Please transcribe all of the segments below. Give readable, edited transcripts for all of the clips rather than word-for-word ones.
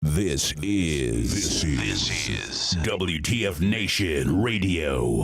This is WTF Nation Radio.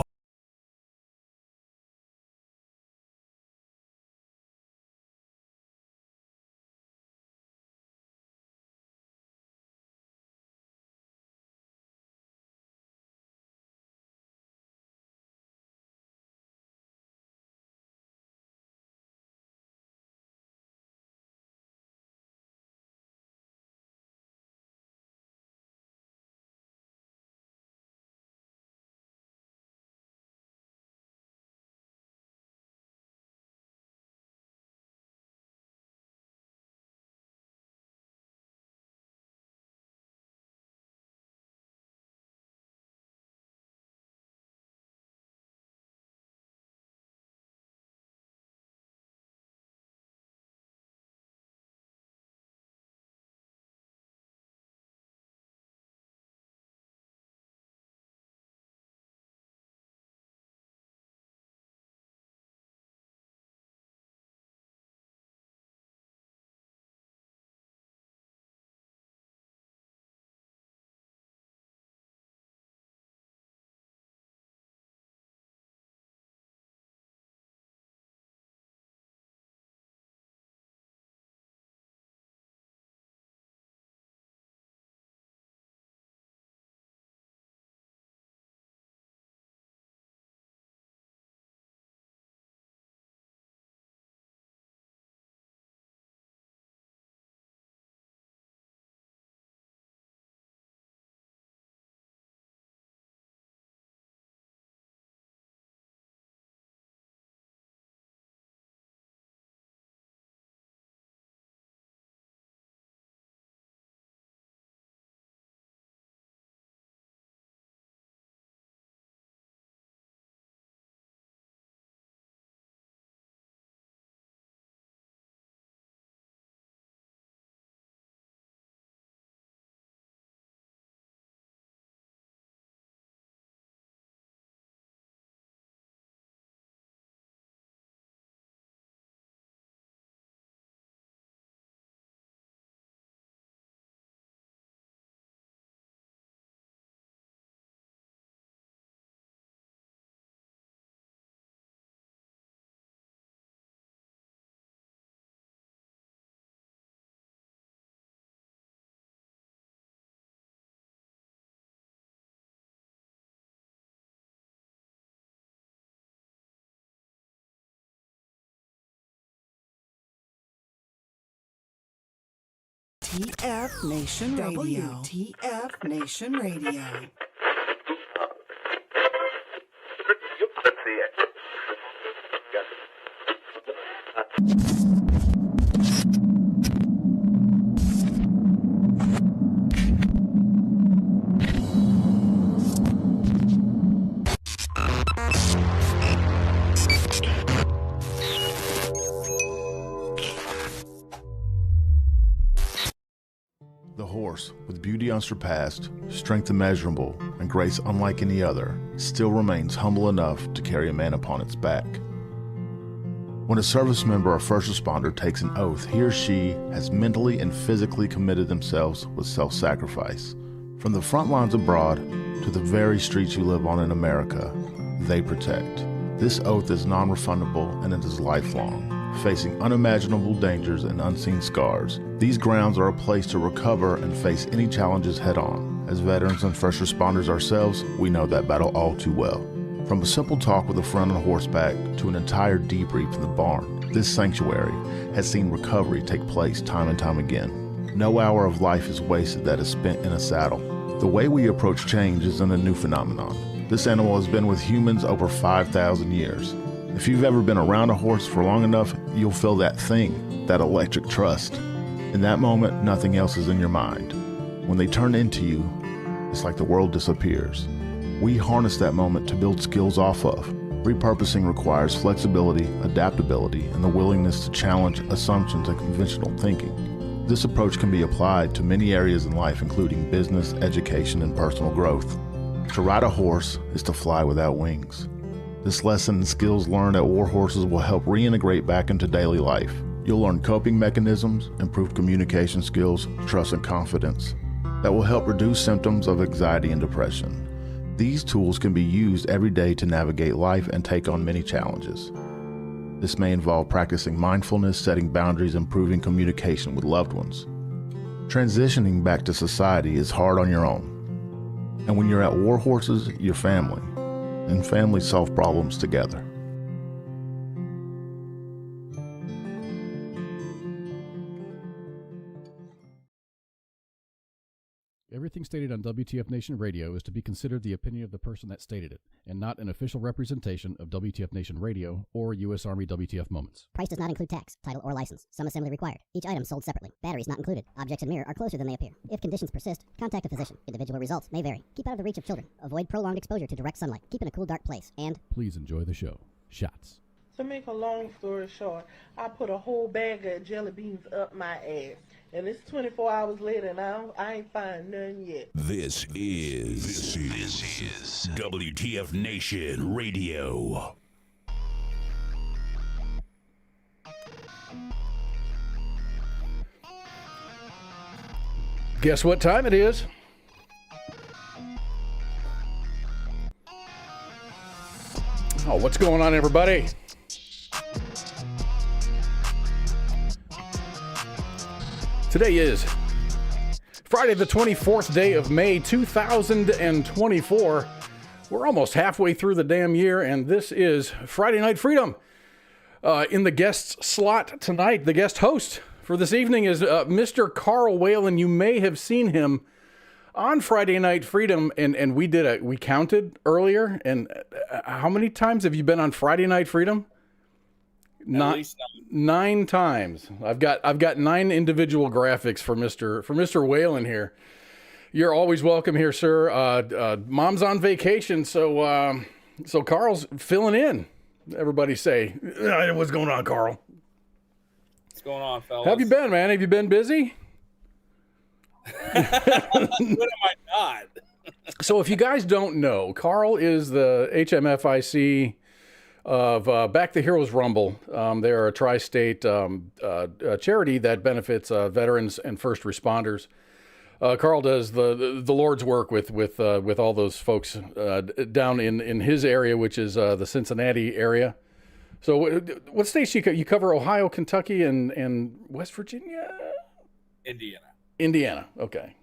WTF Nation Radio. WTF Nation Radio. The horse, with beauty unsurpassed, strength immeasurable, and grace unlike any other, still remains humble enough to carry a man upon its back. When a service member or first responder takes an oath, he or she has mentally and physically committed themselves with self-sacrifice. From the front lines abroad to the very streets you live on in America, they protect. This oath is non-refundable and it is lifelong. Facing unimaginable dangers and unseen scars, these grounds are a place to recover and face any challenges head-on. As veterans and first responders ourselves, we know that battle all too well. From a simple talk with a friend on horseback to an entire debrief in the barn, this sanctuary has seen recovery take place time and time again. No hour of life is wasted that is spent in a saddle. The way we approach change isn't a new phenomenon. This animal has been with humans over 5,000 years. If you've ever been around a horse for long enough, you'll feel that thing, that electric trust. In that moment, nothing else is in your mind. When they turn into you, it's like the world disappears. We harness that moment to build skills off of. Repurposing requires flexibility, adaptability, and the willingness to challenge assumptions and conventional thinking. This approach can be applied to many areas in life, including business, education, and personal growth. To ride a horse is to fly without wings. This lesson and skills learned at War Horses will help reintegrate back into daily life. You'll learn coping mechanisms, improved communication skills, trust and confidence. that will help reduce symptoms of anxiety and depression. These tools can be used every day to navigate life and take on many challenges. This may involve practicing mindfulness, setting boundaries, improving communication with loved ones. Transitioning back to society is hard on your own. And when you're at war horses, you're family, and families solve problems together. Everything stated on WTF Nation Radio is to be considered the opinion of the person that stated it, and not an official representation of WTF Nation Radio or U.S. Army WTF Moments. Price does not include tax, title, or license. Some assembly required. Each item sold separately. Batteries not included. Objects in mirror are closer than they appear. If conditions persist, contact a physician. Individual results may vary. Keep out of the reach of children. Avoid prolonged exposure to direct sunlight. Keep in a cool, dark place. And please enjoy the show. Shots. To make a long story short, I put a whole bag of jelly beans up my ass. And it's 24 hours later, and I ain't find none yet. This is WTF Nation Radio. Guess what time it is? Oh, what's going on, everybody? Today is Friday, the 24th day of May, 2024. We're almost halfway through the damn year, and this is Friday Night Freedom. In the guest slot tonight, the guest host for this evening is Mr. Carl Whalen. You may have seen him on Friday Night Freedom, and we counted earlier, and how many times have you been on Friday Night Freedom? At least 9 times. I've got 9 individual graphics for Mr. Whalen here. You're always welcome here, sir. Mom's on vacation, so Carl's filling in. Everybody say, what's going on, Carl? What's going on, fellas? How have you been, man? Have you been busy? What am I not? So if you guys don't know, Carl is the HMFIC of Back the Heroes Rumble. They're a tri-state charity that benefits veterans and first responders. Carl does the Lord's work with all those folks down in his area, which is the Cincinnati area. So what states you cover? Ohio, Kentucky, and West Virginia? Indiana. Okay.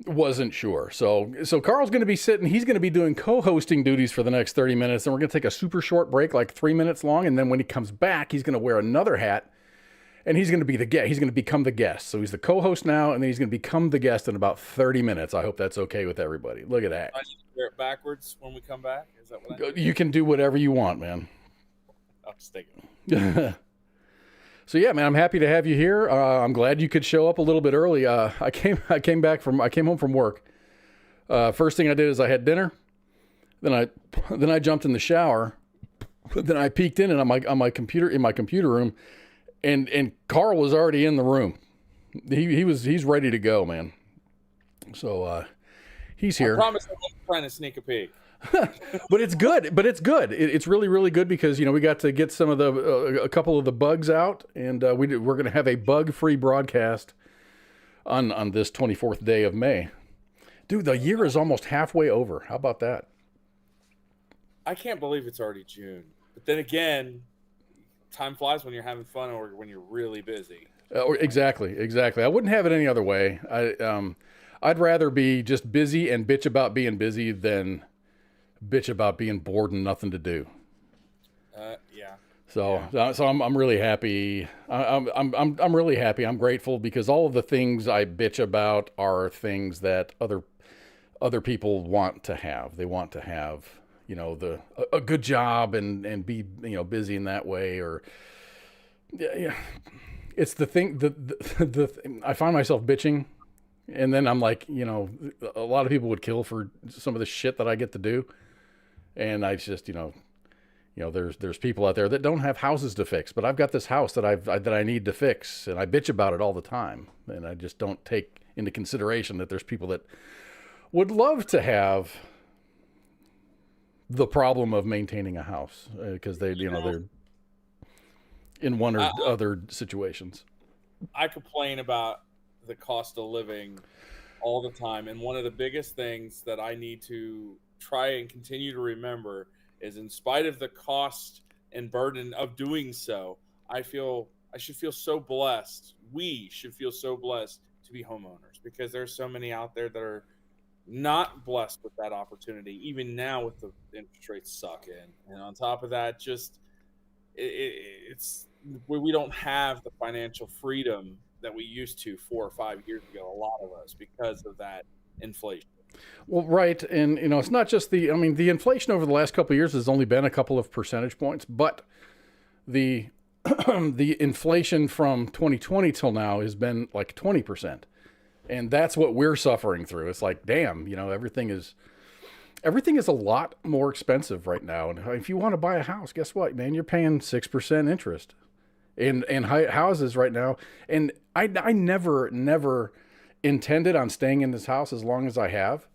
Wasn't sure. So Carl's going to be he's going to be doing co-hosting duties for the next 30 minutes, and we're going to take a super short break, like 3 minutes long, and then when he comes back, he's going to wear another hat, and he's going to be the guest. He's going to become the guest. So he's the co-host now, and then he's going to become the guest in about 30 minutes. I hope that's okay with everybody. Look at that. I need to wear it backwards when we come back? Is that what I need? You can do whatever you want, man. I'll just take it. So yeah, man, I'm happy to have you here. I'm glad you could show up a little bit early. I came home from work. First thing I did is I had dinner. Then I jumped in the shower. Then I peeked in and on my computer in my computer room, and Carl was already in the room. He's ready to go, man. So he's here. I promise I wasn't trying to sneak a peek. But it's good. It's really, really good because, we got to get some of a couple of the bugs out, and we're going to have a bug-free broadcast on this 24th day of May. Dude, the year is almost halfway over. How about that? I can't believe it's already June. But then again, time flies when you're having fun or when you're really busy. Exactly. I wouldn't have it any other way. I'd rather be just busy and bitch about being busy than bitch about being bored and nothing to do. Yeah. So I'm really happy. I'm really happy. I'm grateful because all of the things I bitch about are things that other people want to have. They want to have, a good job and be, busy in that way, or yeah. It's the thing I find myself bitching, and then I'm like, a lot of people would kill for some of the shit that I get to do. And I just, there's people out there that don't have houses to fix, but I've got this house that I need to fix, and I bitch about it all the time. And I just don't take into consideration that there's people that would love to have the problem of maintaining a house because they're in one or other situations. I complain about the cost of living all the time. And one of the biggest things that I need to try and continue to remember is, in spite of the cost and burden of doing so, I should feel so blessed. We should feel so blessed to be homeowners, because there's so many out there that are not blessed with that opportunity, even now with the interest rates sucking. And on top of that, just it's we don't have the financial freedom that we used to 4 or 5 years ago, a lot of us, because of that inflation. Well, right. And, it's not just the inflation over the last couple of years has only been a couple of percentage points, but the, the inflation from 2020 till now has been like 20%. And that's what we're suffering through. It's like, damn, everything is a lot more expensive right now. And if you want to buy a house, guess what, man? You're paying 6% interest in houses right now. And I never intended on staying in this house as long as I have,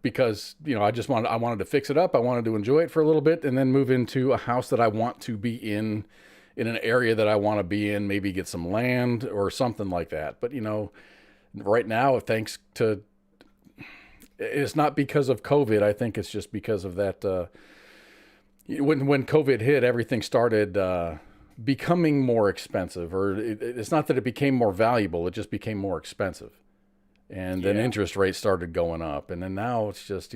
because I wanted to fix it up. I wanted to enjoy it for a little bit and then move into a house that I want to be in an area that I want to be in, maybe get some land or something like that. But right now, thanks to, it's not because of COVID. I think it's just because of that. When COVID hit, everything started becoming more expensive, or it's not that it became more valuable, it just became more expensive. And then interest rates started going up. And then now it's just,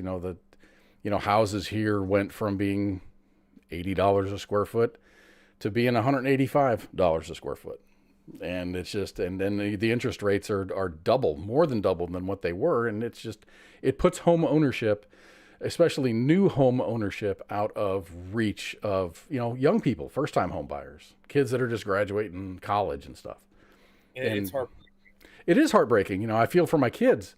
houses here went from being $80 a square foot to being $185 a square foot. And it's just, and then the interest rates are more than double than what they were. And it's just, it puts home ownership, especially new home ownership, out of reach of, young people, first time home buyers, kids that are just graduating college and stuff. It's hard. It is heartbreaking. I feel for my kids,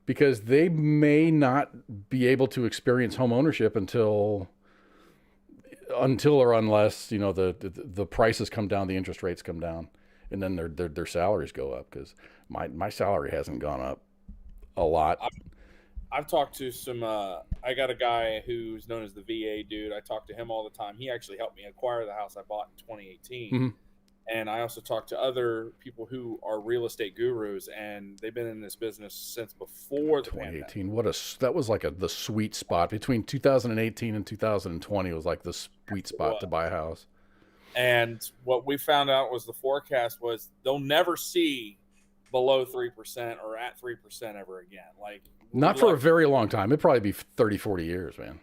because they may not be able to experience home ownership until or unless, the prices come down, the interest rates come down, and then their salaries go up, because my salary hasn't gone up a lot. I've talked to some, I got a guy who's known as the VA dude. I talk to him all the time. He actually helped me acquire the house I bought in 2018. Mm-hmm. And I also talk to other people who are real estate gurus, and they've been in this business since before the 2018. Pandemic. That was like the sweet spot between 2018 and 2020 was like the sweet spot to buy a house. And what we found out was the forecast was they'll never see below 3% or at 3% ever again. Like, not for a very long time. It'd probably be 30, 40 years, man.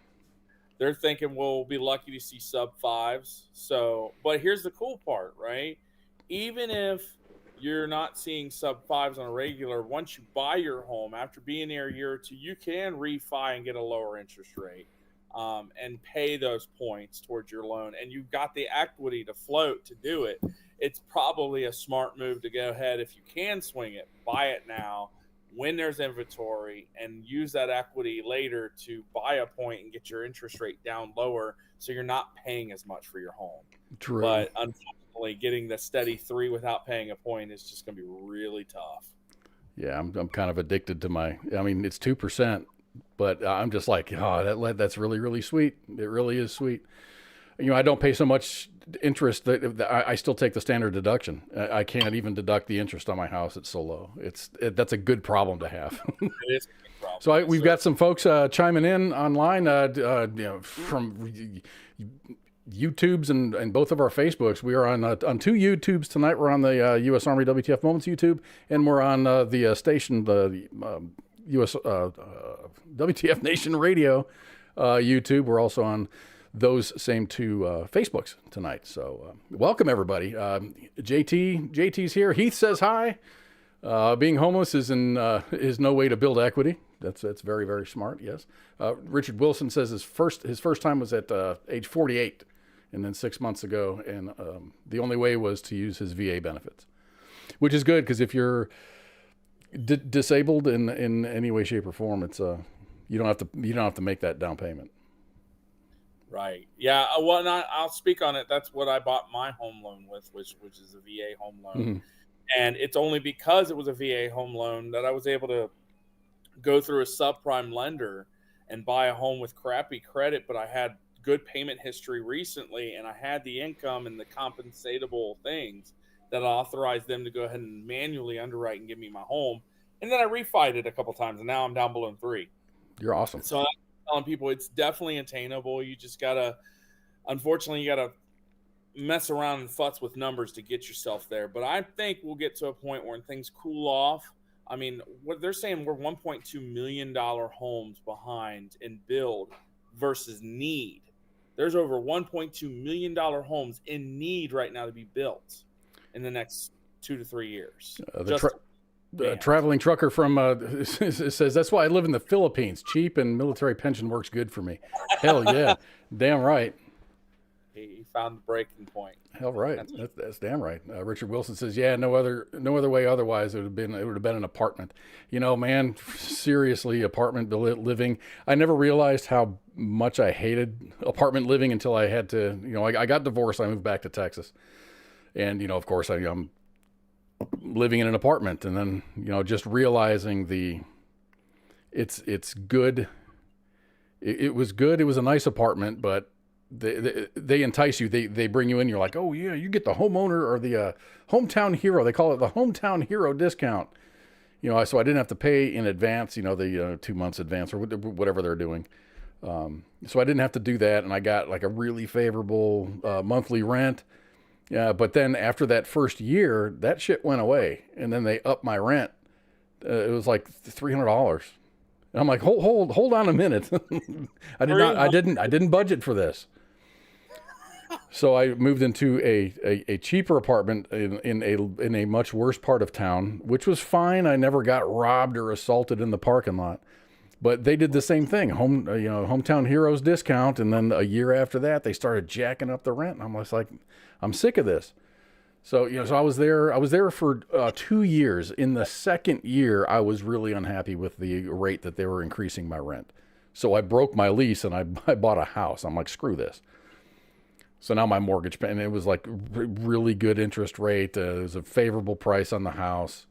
They're thinking we'll be lucky to see sub 5s. So, but here's the cool part, right? Even if you're not seeing sub 5s on a regular, once you buy your home, after being there a year or two, you can refi and get a lower interest rate, and pay those points towards your loan. And you've got the equity to float to do it. It's probably a smart move to go ahead, if you can swing it, buy it now, when there's inventory, and use that equity later to buy a point and get your interest rate down lower, so you're not paying as much for your home. True. But unfortunately, getting the steady 3 without paying a point is just going to be really tough. Yeah, I'm kind of addicted to it's 2%, but I'm just like, that's really, really sweet. It really is sweet. I don't pay so much interest that I still take the standard deduction. I can't even deduct the interest on my house. It's so low. That's a good problem to have. It is a good problem. So we've got some folks chiming in online, from YouTubes and both of our Facebooks. We are on 2 YouTubes tonight. We're on the U.S. Army WTF Moments YouTube, and we're on the station, the U.S. WTF Nation Radio YouTube. We're also on those same 2 Facebooks tonight. So welcome everybody. JT's here. Heath says hi. Being homeless is no way to build equity. That's very, very smart. Yes. Richard Wilson says his first time was at age 48, and then 6 months ago, and the only way was to use his VA benefits, which is good, because if you're disabled in any way, shape, or form, it's you don't have to make that down payment. Right. Yeah. Well, I'll speak on it. That's what I bought my home loan with, which is a VA home loan. Mm-hmm. And it's only because it was a VA home loan that I was able to go through a subprime lender and buy a home with crappy credit. But I had good payment history recently, and I had the income and the compensatable things that authorized them to go ahead and manually underwrite and give me my home. And then I refied it a couple times, and now I'm down below 3. You're awesome. So I'm telling people it's definitely attainable. You just gotta, unfortunately, you gotta mess around and futz with numbers to get yourself there. But I think we'll get to a point where things cool off. I mean, what they're saying, we're $1.2 million homes behind in build versus need. There's over $1.2 million homes in need right now to be built in the next 2 to 3 years. The traveling trucker from says, that's why I live in the Philippines. Cheap and military pension works good for me. Hell yeah. Damn right. He found the breaking point. Hell right. That's damn right. Richard Wilson says, yeah, no other way otherwise. It would have been an apartment. You know, man, seriously, apartment living. I never realized how much I hated apartment living until I had to, you know, I got divorced. I moved back to Texas. And, you know, of course, I'm living in an apartment, and then, you know, just realizing it's good. It was good. It was a nice apartment, but they entice you. They bring you in. You're like, oh yeah, you get the homeowner or the hometown hero. They call it the hometown hero discount. You know, so I didn't have to pay in advance. You know, the 2 months advance or whatever they're doing. So I didn't have to do that, and I got like a really favorable monthly rent. Yeah, but then after that first year, that shit went away, and then they upped my rent. It was like $300. And I'm like, hold on a minute. I didn't budget for this. So I moved into a cheaper apartment in a much worse part of town, which was fine. I never got robbed or assaulted in the parking lot. But they did the same thing, hometown heroes discount, and then a year after that, they started jacking up the rent. And I'm just like, I'm sick of this. So, you know, so I was there for 2 years. In the second year, I was really unhappy with the rate that they were increasing my rent. So I broke my lease and I bought a house. I'm like, screw this. So now my mortgage, and it was like really good interest rate. It was a favorable price on the house.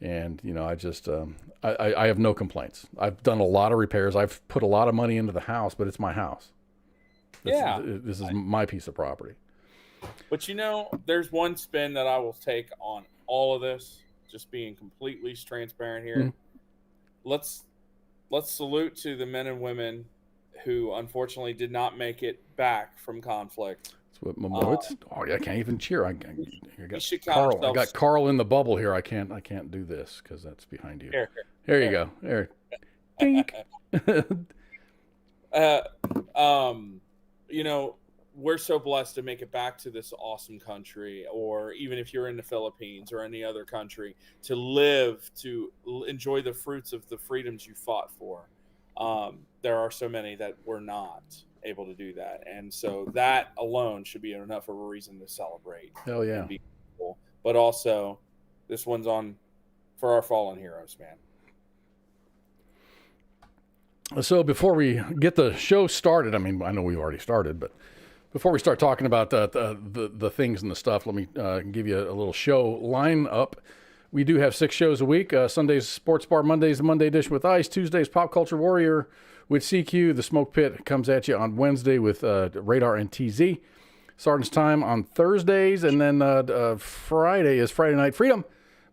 And, you know, I just, I have no complaints. I've done a lot of repairs. I've put a lot of money into the house, but it's my house. This is my piece of property. But, you know, there's one spin that I will take on all of this, just being completely transparent here. Mm-hmm. Let's salute to the men and women who unfortunately did not make it back from conflict. I can't even cheer. I got Carl in the bubble here. I can't do this because that's behind you. There you go. There. Dink. You know, we're so blessed to make it back to this awesome country, or even if you're in the Philippines or any other country, to live, to enjoy the fruits of the freedoms you fought for. There are so many that were not able to do that, and so that alone should be enough of a reason to celebrate. Hell yeah. Be cool. But also, this one's on for our fallen heroes, man. So before we get the show started, I mean, I know we've already started, but before we start talking about the things and the stuff, let me give you a little show lineup. We do have 6 shows a week. Sundays, Sports Bar. Mondays, the Monday Edition with Ice. Tuesdays, Pop Culture Warrior with CQ. The Smoke Pit comes at you on Wednesday with Radar and TZ. Sergeant's Time on Thursdays. And then Friday is Friday Night Freedom.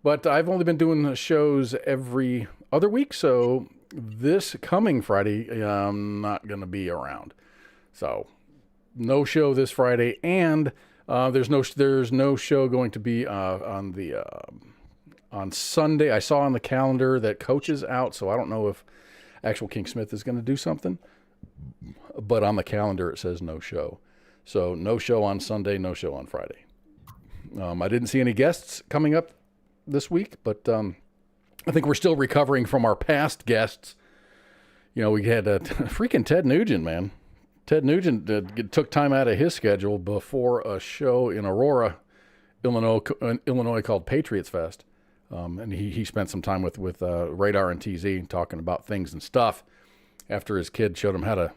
But I've only been doing shows every other week. So this coming Friday, I'm not going to be around. So no show this Friday. And there's no show going to be on Sunday. I saw on the calendar that Coach is out, so I don't know if actual King Smith is going to do something. But on the calendar, it says no show. So no show on Sunday, no show on Friday. I didn't see any guests coming up this week, but I think we're still recovering from our past guests. You know, we had freaking Ted Nugent, man. Ted Nugent took time out of his schedule before a show in Aurora, Illinois called Patriots Fest. And he spent some time with Radar and TZ talking about things and stuff after his kid showed him how to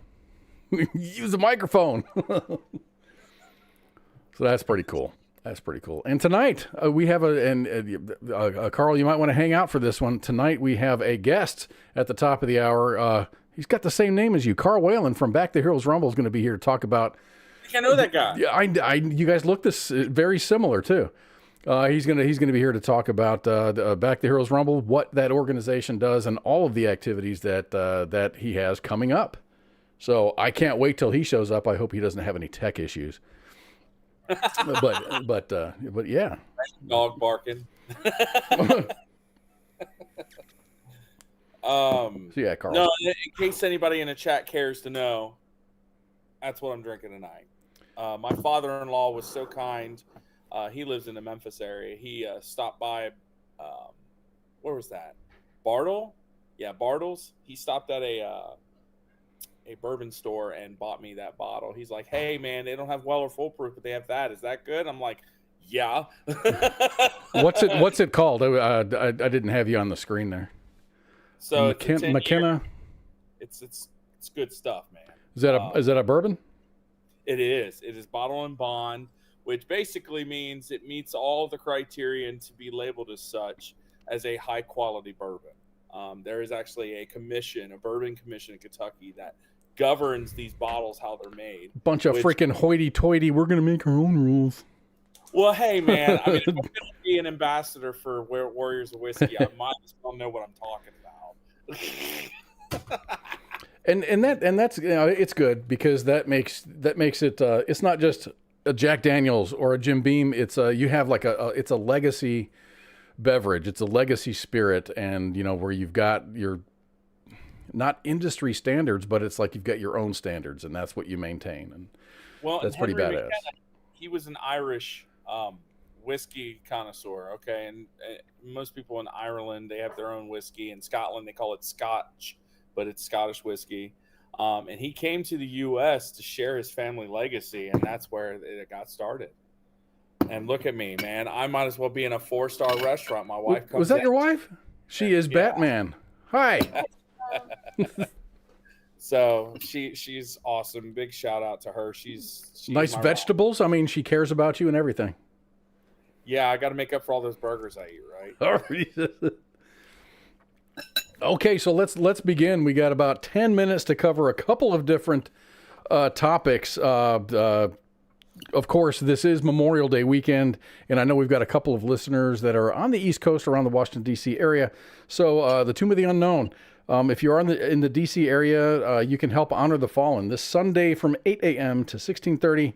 use a microphone. So that's pretty cool. And tonight we have Carl, you might want to hang out for this one. Tonight we have a guest at the top of the hour. He's got the same name as you. Carl Whalen from Back to Heroes Rumble is going to be here to talk about. I know that guy. Yeah, you guys look very similar too. He's gonna be here to talk about Back the Heroes Rumble, what that organization does, and all of the activities that he has coming up. So I can't wait till he shows up. I hope he doesn't have any tech issues. but yeah. Dog barking. So yeah, Carl. No, in case anybody in the chat cares to know, that's what I'm drinking tonight. My father-in-law was so kind. He lives in the Memphis area. He stopped by, where was that? Bartle? Yeah, Bartle's. He stopped at a bourbon store and bought me that bottle. He's like, "Hey, man, they don't have Weller Foolproof, but they have that. Is that good?" I'm like, "Yeah." What's it called? I didn't have you on the screen there. So McKenna. It's good stuff, man. Is that a bourbon? It is. It is bottle and bond, which basically means it meets all the criterion to be labeled as such as a high quality bourbon. There is actually a bourbon commission in Kentucky that governs these bottles, how they're made. Bunch of freaking hoity-toity. We're going to make our own rules. Well, hey, man, I mean, if I'm going to be an ambassador for Warriors of Whiskey, I might as well know what I'm talking about. and that's it's good because that makes it it's not just a Jack Daniel's or a Jim Beam. It's you have like it's a legacy beverage. It's a legacy spirit, and where you've got your not industry standards, but it's like you've got your own standards, and that's what you maintain. And that's pretty badass. McKenna, he was an Irish whiskey connoisseur. Okay, and most people in Ireland, they have their own whiskey. In Scotland, they call it Scotch, but it's Scottish whiskey. And he came to the U.S. to share his family legacy, and that's where it got started. And look at me, man. I might as well be in a 4-star restaurant. My wife comes. Was that your wife? She is Batman. Hi. So she's awesome. Big shout out to her. She's nice vegetables. I mean, she cares about you and everything. Yeah, I got to make up for all those burgers I eat, right? Okay, so let's begin. We got about 10 minutes to cover a couple of different topics. Of course, this is Memorial Day weekend, and I know we've got a couple of listeners that are on the East Coast around the Washington, D.C. area. So the Tomb of the Unknown, if you are in the D.C. area, you can help honor the fallen. This Sunday from 8 a.m. to 16:30,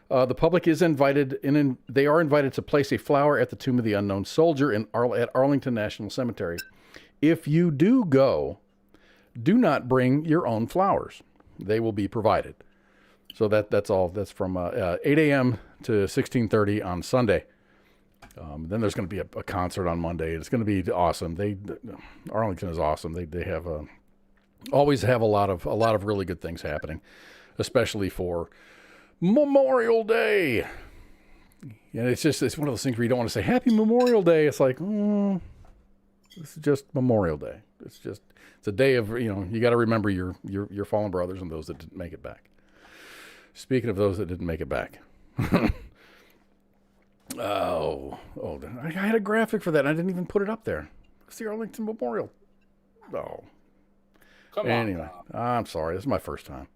the public is invited, they are invited to place a flower at the Tomb of the Unknown Soldier at Arlington National Cemetery. If you do go, do not bring your own flowers. They will be provided. So that's all. That's from 8 a.m. to 16:30 on Sunday. Then there's going to be a concert on Monday. It's going to be awesome. Arlington is awesome. They have always have a lot of really good things happening, especially for Memorial Day. And it's one of those things where you don't want to say Happy Memorial Day. It's like, this is just Memorial Day. It's a day of you got to remember your fallen brothers and those that didn't make it back. Speaking of those that didn't make it back. I had a graphic for that, and I didn't even put it up there. It's the Arlington Memorial. Oh. Come on. Anyway, I'm sorry. This is my first time.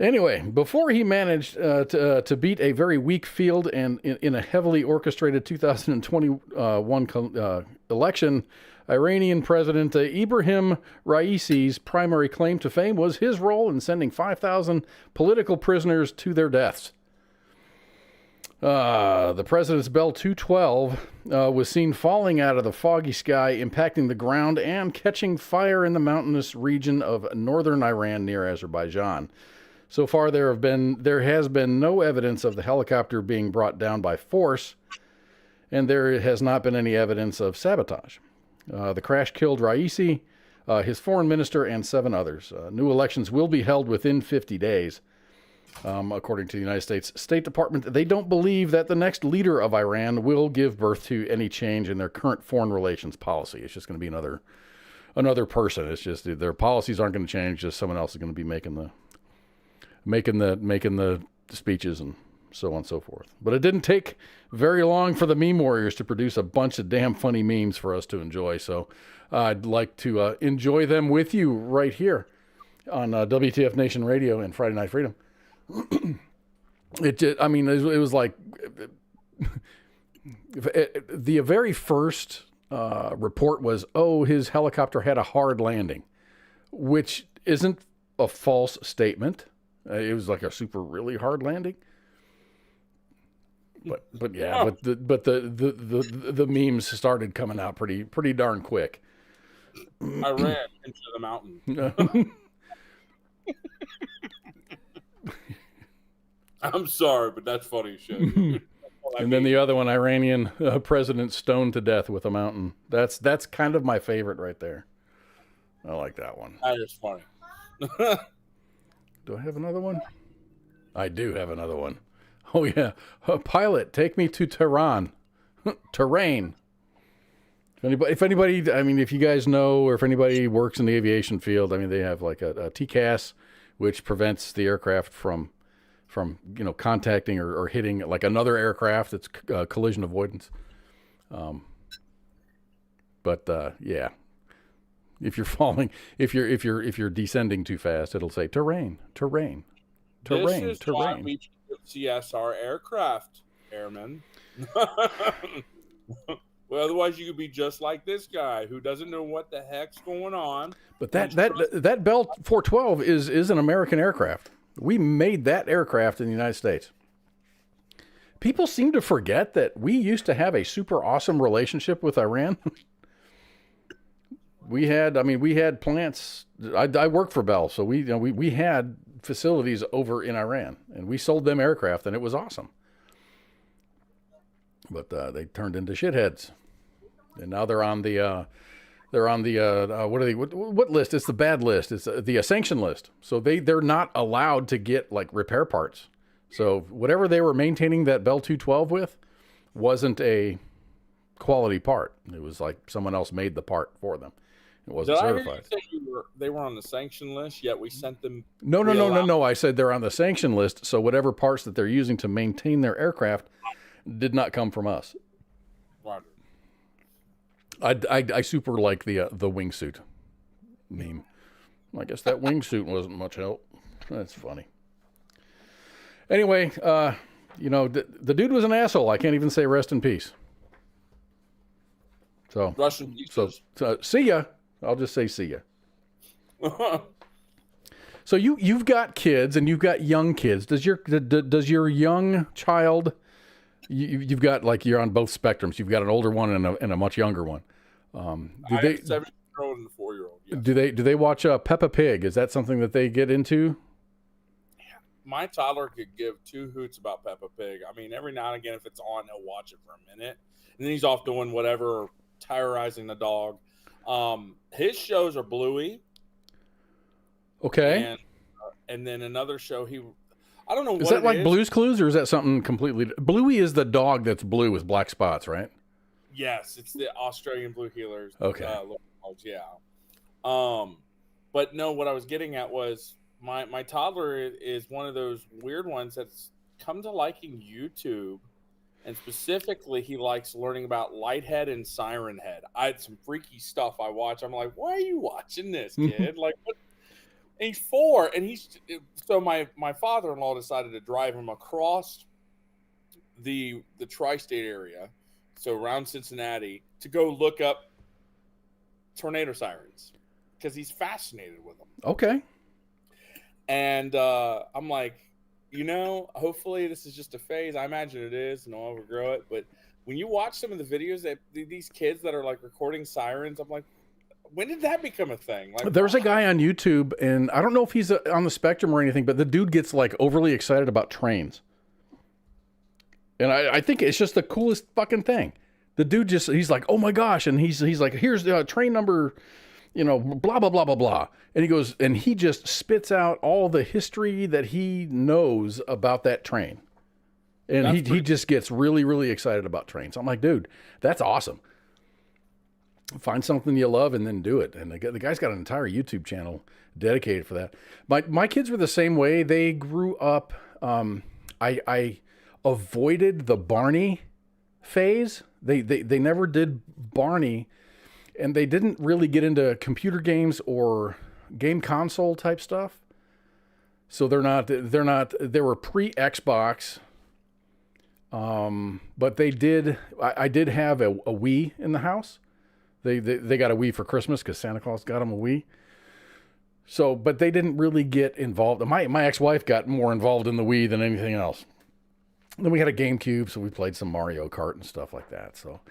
Anyway, before he managed to beat a very weak field and in a heavily orchestrated 2021 election, Iranian President Ibrahim Raisi's primary claim to fame was his role in sending 5,000 political prisoners to their deaths. The president's Bell 212 was seen falling out of the foggy sky, impacting the ground and catching fire in the mountainous region of northern Iran near Azerbaijan. So far, there has been no evidence of the helicopter being brought down by force, and there has not been any evidence of sabotage. The crash killed Raisi, his foreign minister, and 7 others. New elections will be held within 50 days. According to the United States State Department, they don't believe that the next leader of Iran will give birth to any change in their current foreign relations policy. It's just going to be another person. It's just their policies aren't going to change. Just someone else is going to be making the speeches and so on and so forth. But it didn't take very long for the meme warriors to produce a bunch of damn funny memes for us to enjoy. So I'd like to enjoy them with you right here on WTF Nation Radio and Friday Night Freedom. It was like the very first report was, oh, his helicopter had a hard landing, which isn't a false statement. It was like a super really hard landing. But the memes started coming out pretty darn quick. I ran into the mountain. I'm sorry, but that's funny shit. And then the other one, Iranian president stoned to death with a mountain. That's kind of my favorite right there. I like that one. That is funny. Do I have another one? I do have another one. Oh yeah, pilot, take me to Tehran. Terrain. If anybody, I mean, if you guys know, or if anybody works in the aviation field, I mean, they have like a TCAS, which prevents the aircraft from contacting or hitting like another aircraft. It's collision avoidance. Yeah, if you're falling, if you're descending too fast, it'll say terrain. This is why we CSR aircraft, airmen. Well, otherwise you could be just like this guy who doesn't know what the heck's going on. But that Bell 412 is an American aircraft. We made that aircraft in the United States. People seem to forget that we used to have a super awesome relationship with Iran. We had plants. I worked for Bell, so we had facilities over in Iran, and we sold them aircraft, and it was awesome. But they turned into shitheads, and now they're on the what list? It's the bad list. It's the sanction list. So they're not allowed to get like repair parts. So whatever they were maintaining that Bell 212 with wasn't a quality part. It was like someone else made the part for them. It wasn't certified. Did I hear you say they were on the sanction list, yet we sent them... No. I said they're on the sanction list, so whatever parts that they're using to maintain their aircraft did not come from us. Roger. I super like the wingsuit meme. I guess that wingsuit wasn't much help. That's funny. Anyway, the dude was an asshole. I can't even say rest in peace. So, see ya. I'll just say see ya. So you've got kids and you've got young kids. Does your young child, you've got like, you're on both spectrums. You've got an older one and a much younger one. I have a 7-year-old and a 4-year-old. Yes. Do they watch Peppa Pig? Is that something that they get into? My toddler could give two hoots about Peppa Pig. I mean, every now and again, if it's on, he'll watch it for a minute, and then he's off doing whatever, terrorizing the dog. His shows are Bluey. Okay. And then another show I don't know what is that like Blue's Clues, or is that something completely? Bluey is the dog that's blue with black spots, right? Yes, it's the Australian blue heelers. Okay. Yeah. But no, what I was getting at was my toddler is one of those weird ones that's come to liking YouTube. And specifically, he likes learning about Lighthead and Siren Head. I had some freaky stuff I watch. I'm like, why are you watching this, kid? Like, what? And he's 4, and so my father-in-law decided to drive him across the tri-state area, so around Cincinnati, to go look up tornado sirens because he's fascinated with them. Okay. And I'm like, hopefully this is just a phase. I imagine it is, and I'll overgrow it. But when you watch some of the videos that these kids that are like recording sirens, I'm like, when did that become a thing? Like, there's a guy on YouTube, and I don't know if he's on the spectrum or anything, but the dude gets like overly excited about trains. And I think it's just the coolest fucking thing. The dude he's like, oh my gosh. And he's like, here's train number, blah, blah, blah, blah, blah. And he goes, and he just spits out all the history that he knows about that train. And he just gets really, really excited about trains. I'm like, dude, that's awesome. Find something you love and then do it. And the guy's got an entire YouTube channel dedicated for that. My kids were the same way. They grew up, I avoided the Barney phase. They never did Barney, and they didn't really get into computer games or game console type stuff. So they were pre-Xbox. But they did. I did have a Wii in the house. They got a Wii for Christmas because Santa Claus got them a Wii. So, but they didn't really get involved. My ex-wife got more involved in the Wii than anything else. Then we had a GameCube, so we played some Mario Kart and stuff like that. So,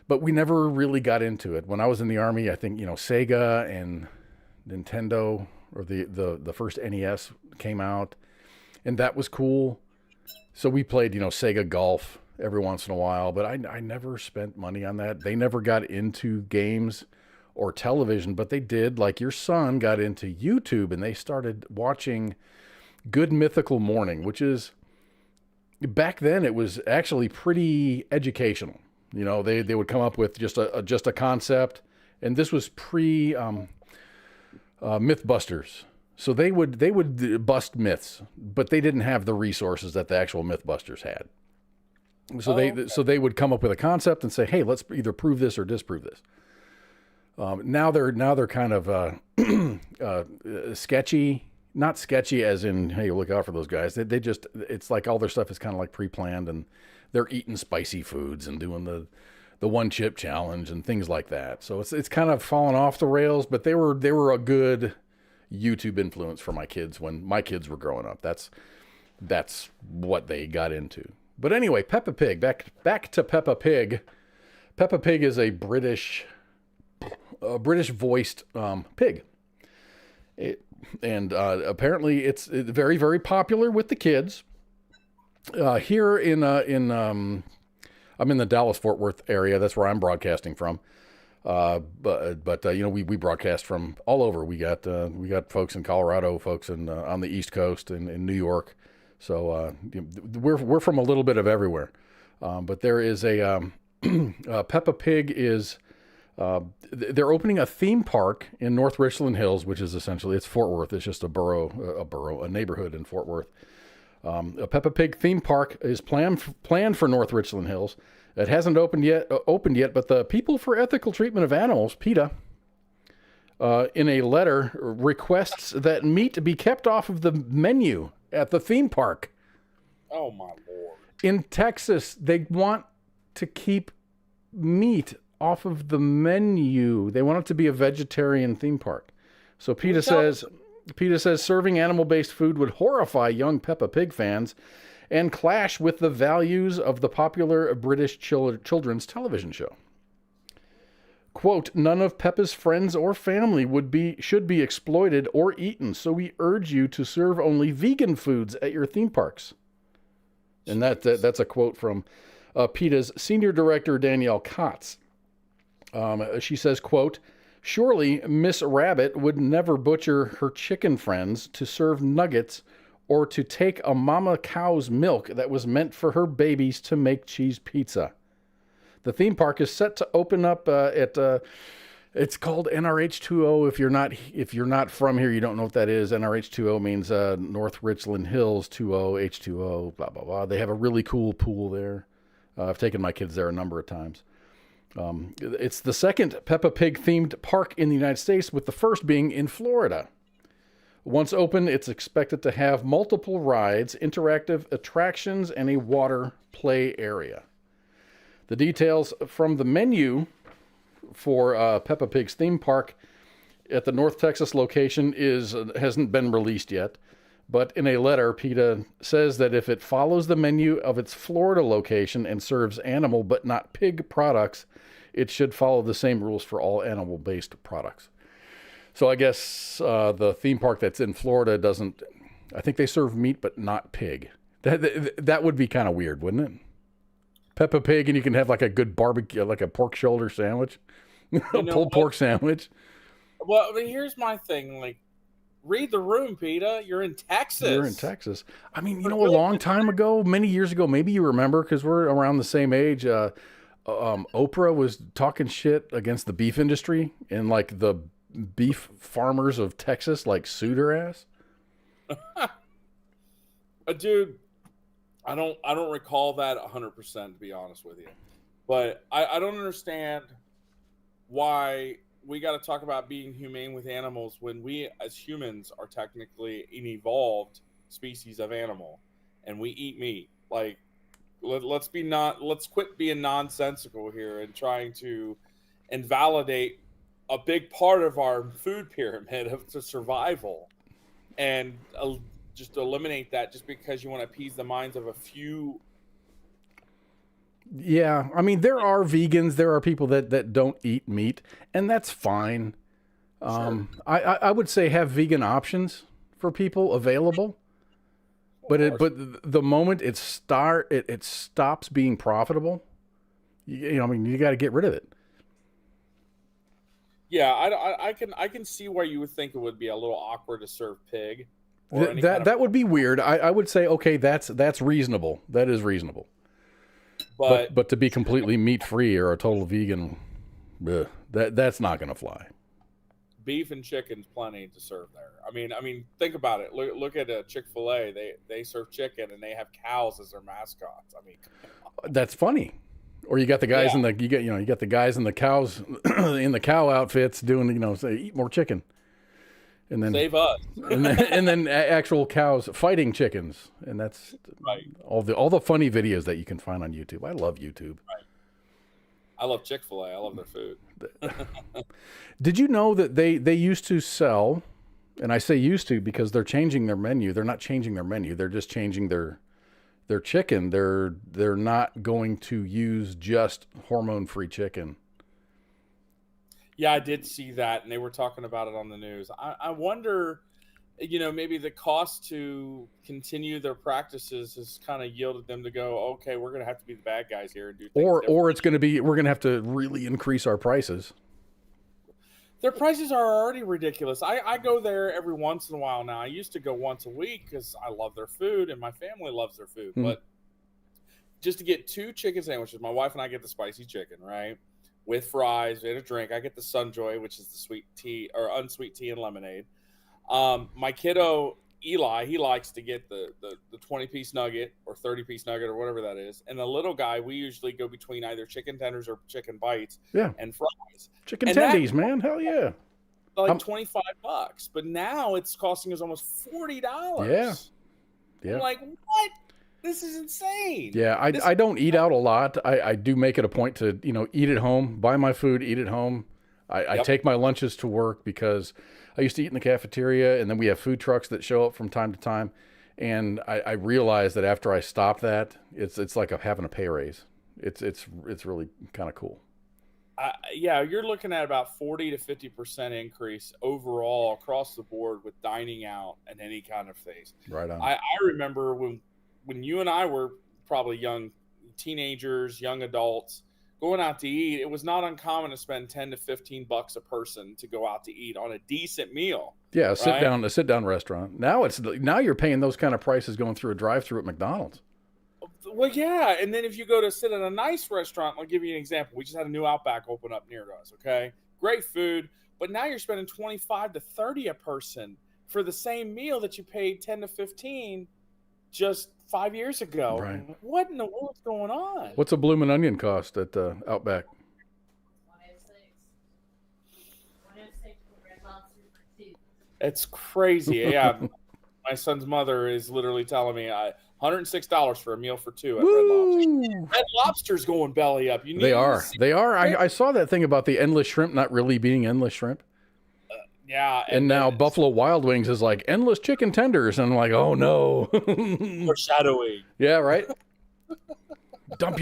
but we never really got into it. When I was in the Army, I think, Sega and Nintendo, or the first NES came out, and that was cool. So we played, Sega Golf every once in a while, but I never spent money on that. They never got into games or television, but they did. Like your son got into YouTube, and they started watching Good Mythical Morning, which is, back then it was actually pretty educational. They would come up with just a concept, and this was pre Mythbusters. So they would bust myths, but they didn't have the resources that the actual Mythbusters had. So they would come up with a concept and say, "Hey, let's either prove this or disprove this." Now they're kind of sketchy. Not sketchy as in, hey, look out for those guys. They just, it's like all their stuff is kind of like pre-planned, and they're eating spicy foods and doing the one chip challenge and things like that. So it's kind of fallen off the rails, but they were a good YouTube influence for my kids when my kids were growing up. That's what they got into. But anyway, Peppa Pig, back to Peppa Pig. Peppa Pig is a British voiced pig. And apparently it's very, very popular with the kids. Here I'm in the Dallas-Fort Worth area. That's where I'm broadcasting from. But we broadcast from all over. We got folks in Colorado, folks on the East Coast, and in New York. So we're from a little bit of everywhere. But there is a Peppa Pig is. They're opening a theme park in North Richland Hills, which is essentially, it's Fort Worth. It's just a neighborhood in Fort Worth. A Peppa Pig theme park is planned for North Richland Hills. It hasn't opened yet, but the People for Ethical Treatment of Animals, PETA, in a letter requests that meat be kept off of the menu at the theme park. Oh my Lord. In Texas, they want to keep meat off of the menu. They want it to be a vegetarian theme park. So PETA says serving animal-based food would horrify young Peppa Pig fans and clash with the values of the popular British children's television show. Quote, none of Peppa's friends or family should be exploited or eaten, so we urge you to serve only vegan foods at your theme parks. And that's a quote from PETA's senior director, Danielle Kotz. She says, quote, surely Miss Rabbit would never butcher her chicken friends to serve nuggets or to take a mama cow's milk that was meant for her babies to make cheese pizza. The theme park is set to open up it's called NRH20. If you're not from here, you don't know what that is. NRH20 means North Richland Hills 20 H2O, blah, blah, blah. They have a really cool pool there. I've taken my kids there a number of times. It's the second Peppa Pig themed park in the United States, with the first being in Florida. Once open, it's expected to have multiple rides, interactive attractions, and a water play area. The details from the menu for Peppa Pig's theme park at the North Texas location hasn't been released yet. But in a letter, PETA says that if it follows the menu of its Florida location and serves animal but not pig products, it should follow the same rules for all animal-based products. So I guess the theme park that's in Florida doesn't. I think they serve meat but not pig. That would be kind of weird, wouldn't it? Peppa Pig, and you can have like a good barbecue, like a pork shoulder sandwich, pulled pork sandwich. Well, here's my thing, like. Read the room, PETA. You're in Texas. You're in Texas. I mean, a long time ago, many years ago, maybe you remember, because we're around the same age, Oprah was talking shit against the beef industry, and like the beef farmers of Texas like sued her ass. Dude, I don't recall that 100%, to be honest with you. But I don't understand why we got to talk about being humane with animals when we as humans are technically an evolved species of animal and we eat meat. Like, let's quit being nonsensical here and trying to invalidate a big part of our food pyramid of the survival, and just eliminate that just because you want to appease the minds of a few. Yeah, I mean, there are vegans. There are people that don't eat meat, and that's fine. Sure. I would say have vegan options for people available, but the moment it stops being profitable, I mean, you got to get rid of it. Yeah, I can see why you would think it would be a little awkward to serve pig. That would be weird. I would say, okay, that's reasonable. That is reasonable. But to be completely meat free or a total vegan, that's not going to fly. Beef and chicken's plenty to serve there. I mean, think about it. Look at a Chick-fil-A. They serve chicken and they have cows as their mascots. I mean, that's funny. Or you got the guys you got the guys and the cows in the cow outfits doing, say, eat more chicken. And then save us. and then actual cows fighting chickens, and that's right. All the funny videos that you can find on YouTube. I love YouTube. Right. I love Chick-fil-A. I love their food. Did you know that they used to sell, and I say used to because they're changing their menu. They're not changing their menu. They're just changing their chicken. They're not going to use just hormone-free chicken. Yeah, I did see that, and they were talking about it on the news. I wonder, maybe the cost to continue their practices has kind of yielded them to go, okay, we're going to have to be the bad guys here and do things or it's going to be, we're going to have to really increase our prices. Their prices are already ridiculous. I go there every once in a while now. I used to go once a week because I love their food and my family loves their food. Mm-hmm. But just to get 2 chicken sandwiches, my wife and I get the spicy chicken, right? With fries and a drink. I get the Sunjoy, which is the sweet tea or unsweet tea and lemonade. My kiddo Eli, he likes to get the 20-piece nugget or 30-piece nugget or whatever that is. And the little guy, we usually go between either chicken tenders or chicken bites and fries. Chicken tendies, man. Hell yeah. Like $25. But now it's costing us almost $40. Yeah. I'm like, what? This is insane. Yeah, I don't eat out a lot. I do make it a point to, eat at home, buy my food, eat at home. I take my lunches to work because I used to eat in the cafeteria, and then we have food trucks that show up from time to time. And I realized that after I stop that, it's like having a pay raise. It's really kind of cool. You're looking at about 40 to 50% increase overall across the board with dining out and any kind of phase. Right on. I remember when you and I were probably young teenagers, young adults, going out to eat, it was not uncommon to spend $10 to $15 a person to go out to eat on a decent meal. Yeah, a sit down restaurant. Now you're paying those kind of prices going through a drive-through at McDonald's. Well, yeah, and then if you go to sit at a nice restaurant, I'll give you an example. We just had a new Outback open up near us, okay? Great food, but now you're spending $25 to $30 a person for the same meal that you paid $10 to $15 just 5 years ago. Right. What in the world's going on? What's a bloomin' onion cost at Outback? 106 for Red Lobster for 2. It's crazy. Yeah, my son's mother is literally telling me $106 for a meal for 2 at Red Lobster. Red Lobster's going belly up. They are. I saw that thing about the endless shrimp not really being endless shrimp. Yeah. And now Buffalo Wild Wings is like endless chicken tenders. And I'm like, oh no. Foreshadowing. Yeah, right. dump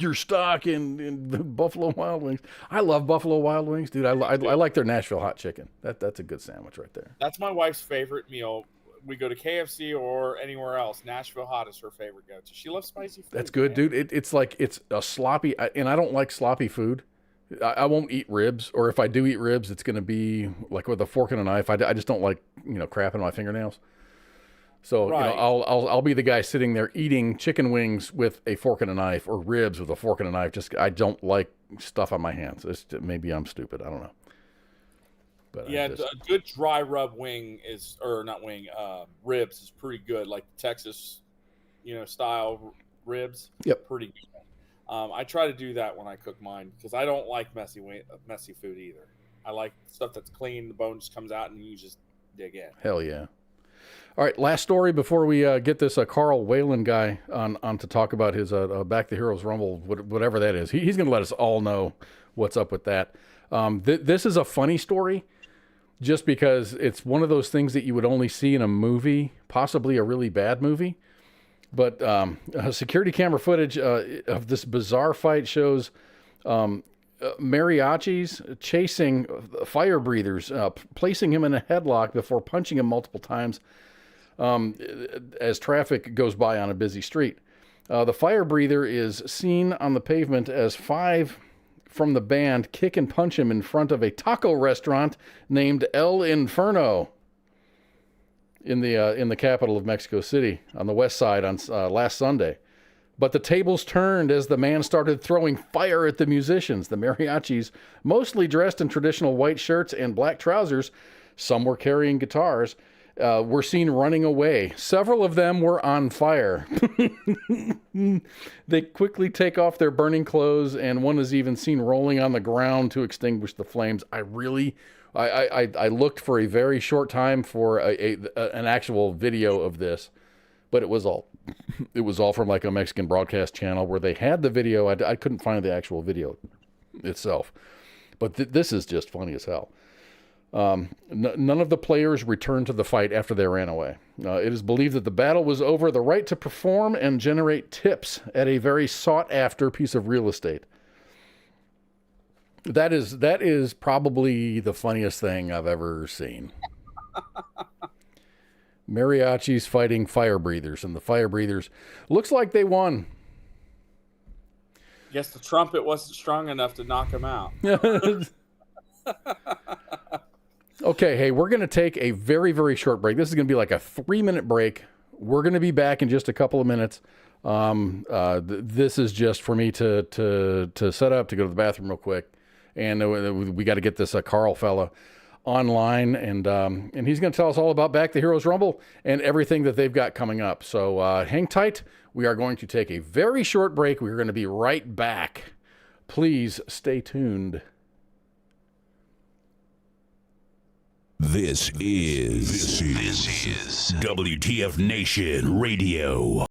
your stock in the Buffalo Wild Wings. I love Buffalo Wild Wings, dude. I like their Nashville hot chicken. That's a good sandwich right there. That's my wife's favorite meal. We go to KFC or anywhere else. Nashville hot is her favorite go-to. She loves spicy food. That's good, man. Dude. It's like it's a sloppy, and I don't like sloppy food. I won't eat ribs, or if I do eat ribs, it's going to be like with a fork and a knife. I just don't like, crap in my fingernails. So, right. I'll be the guy sitting there eating chicken wings with a fork and a knife, or ribs with a fork and a knife. I don't like stuff on my hands. Maybe I'm stupid. I don't know. But yeah, a good dry rub ribs is pretty good. Like Texas, style ribs. Yep. Pretty good. I try to do that when I cook mine because I don't like messy food either. I like stuff that's clean. The bone just comes out and you just dig in. Hell yeah. All right, last story before we get this Carl Whalen guy on to talk about his Back to Heroes Rumble, whatever that is. He's going to let us all know what's up with that. This is a funny story just because it's one of those things that you would only see in a movie, possibly a really bad movie. But security camera footage of this bizarre fight shows mariachis chasing fire breathers, placing him in a headlock before punching him multiple times as traffic goes by on a busy street. The fire breather is seen on the pavement as 5 from the band kick and punch him in front of a taco restaurant named El Inferno in the capital of Mexico City on the west side on last Sunday. But the tables turned as the man started throwing fire at the musicians. The mariachis, mostly dressed in traditional white shirts and black trousers, some were carrying guitars, were seen running away. Several of them were on fire. They quickly take off their burning clothes, and one is even seen rolling on the ground to extinguish the flames. I looked for a very short time for an actual video of this, but it was all from like a Mexican broadcast channel where they had the video. I couldn't find the actual video itself, but this is just funny as hell. None of the players returned to the fight after they ran away. It is believed that the battle was over the right to perform and generate tips at a very sought-after piece of real estate. That is probably the funniest thing I've ever seen. Mariachis fighting fire breathers, and the fire breathers looks like they won. Guess the trumpet wasn't strong enough to knock him out. Okay, hey, we're going to take a very, very short break. This is going to be like a 3-minute break. We're going to be back in just a couple of minutes. This is just for me to set up, to go to the bathroom real quick. And we got to get this Carl fella online, and he's going to tell us all about Back to Heroes Rumble and everything that they've got coming up. So hang tight. We are going to take a very short break. We're going to be right back. Please stay tuned. This is WTF Nation Radio.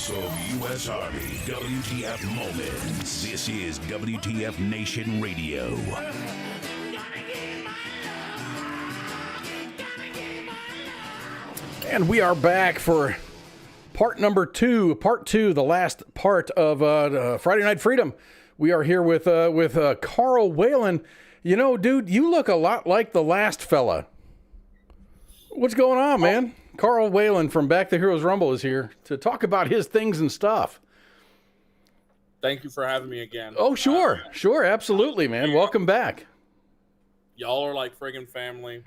Pulse of U.S. Army. WTF moments. This is WTF Nation Radio. And we are back for part number 2, the last part of Friday Night Freedom. We are here with Carl Whalen. You know, dude, you look a lot like the last fella. What's going on, man? Carl Whalen from Back the Heroes Rumble is here to talk about his things and stuff. Thank you for having me again. Oh, sure, absolutely, man. Welcome back. Y'all are like friggin' family.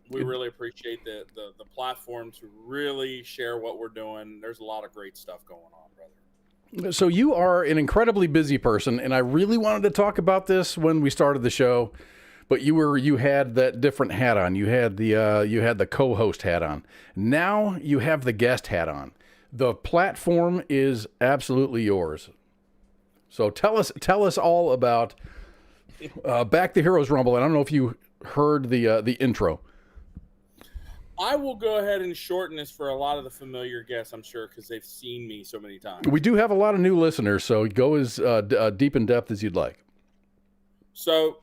We really appreciate the platform to really share what we're doing. There's a lot of great stuff going on, brother. So you are an incredibly busy person, and I really wanted to talk about this when we started the show. But you had that different hat on. You had the co-host hat on. Now you have the guest hat on. The platform is absolutely yours. So tell us all about Back the Heroes Rumble. I don't know if you heard the intro. I will go ahead and shorten this for a lot of the familiar guests, I'm sure, because they've seen me so many times. We do have a lot of new listeners, so go as deep in depth as you'd like. So,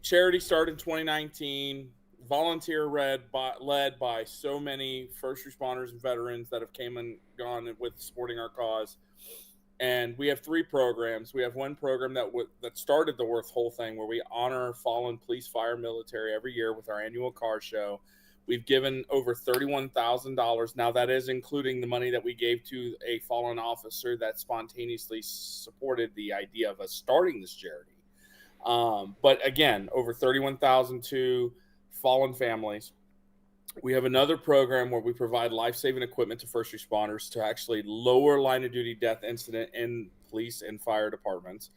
charity started in 2019, volunteer led by so many first responders and veterans that have came and gone with supporting our cause. And we have 3 programs. We have one program that started the whole thing, where we honor fallen police, fire, military every year with our annual car show. We've given over $31,000. Now, that is including the money that we gave to a fallen officer that spontaneously supported the idea of us starting this charity. But again, over $31,000 to fallen families. We have another program where we provide life-saving equipment to first responders to actually lower line-of-duty death incident in police and fire departments.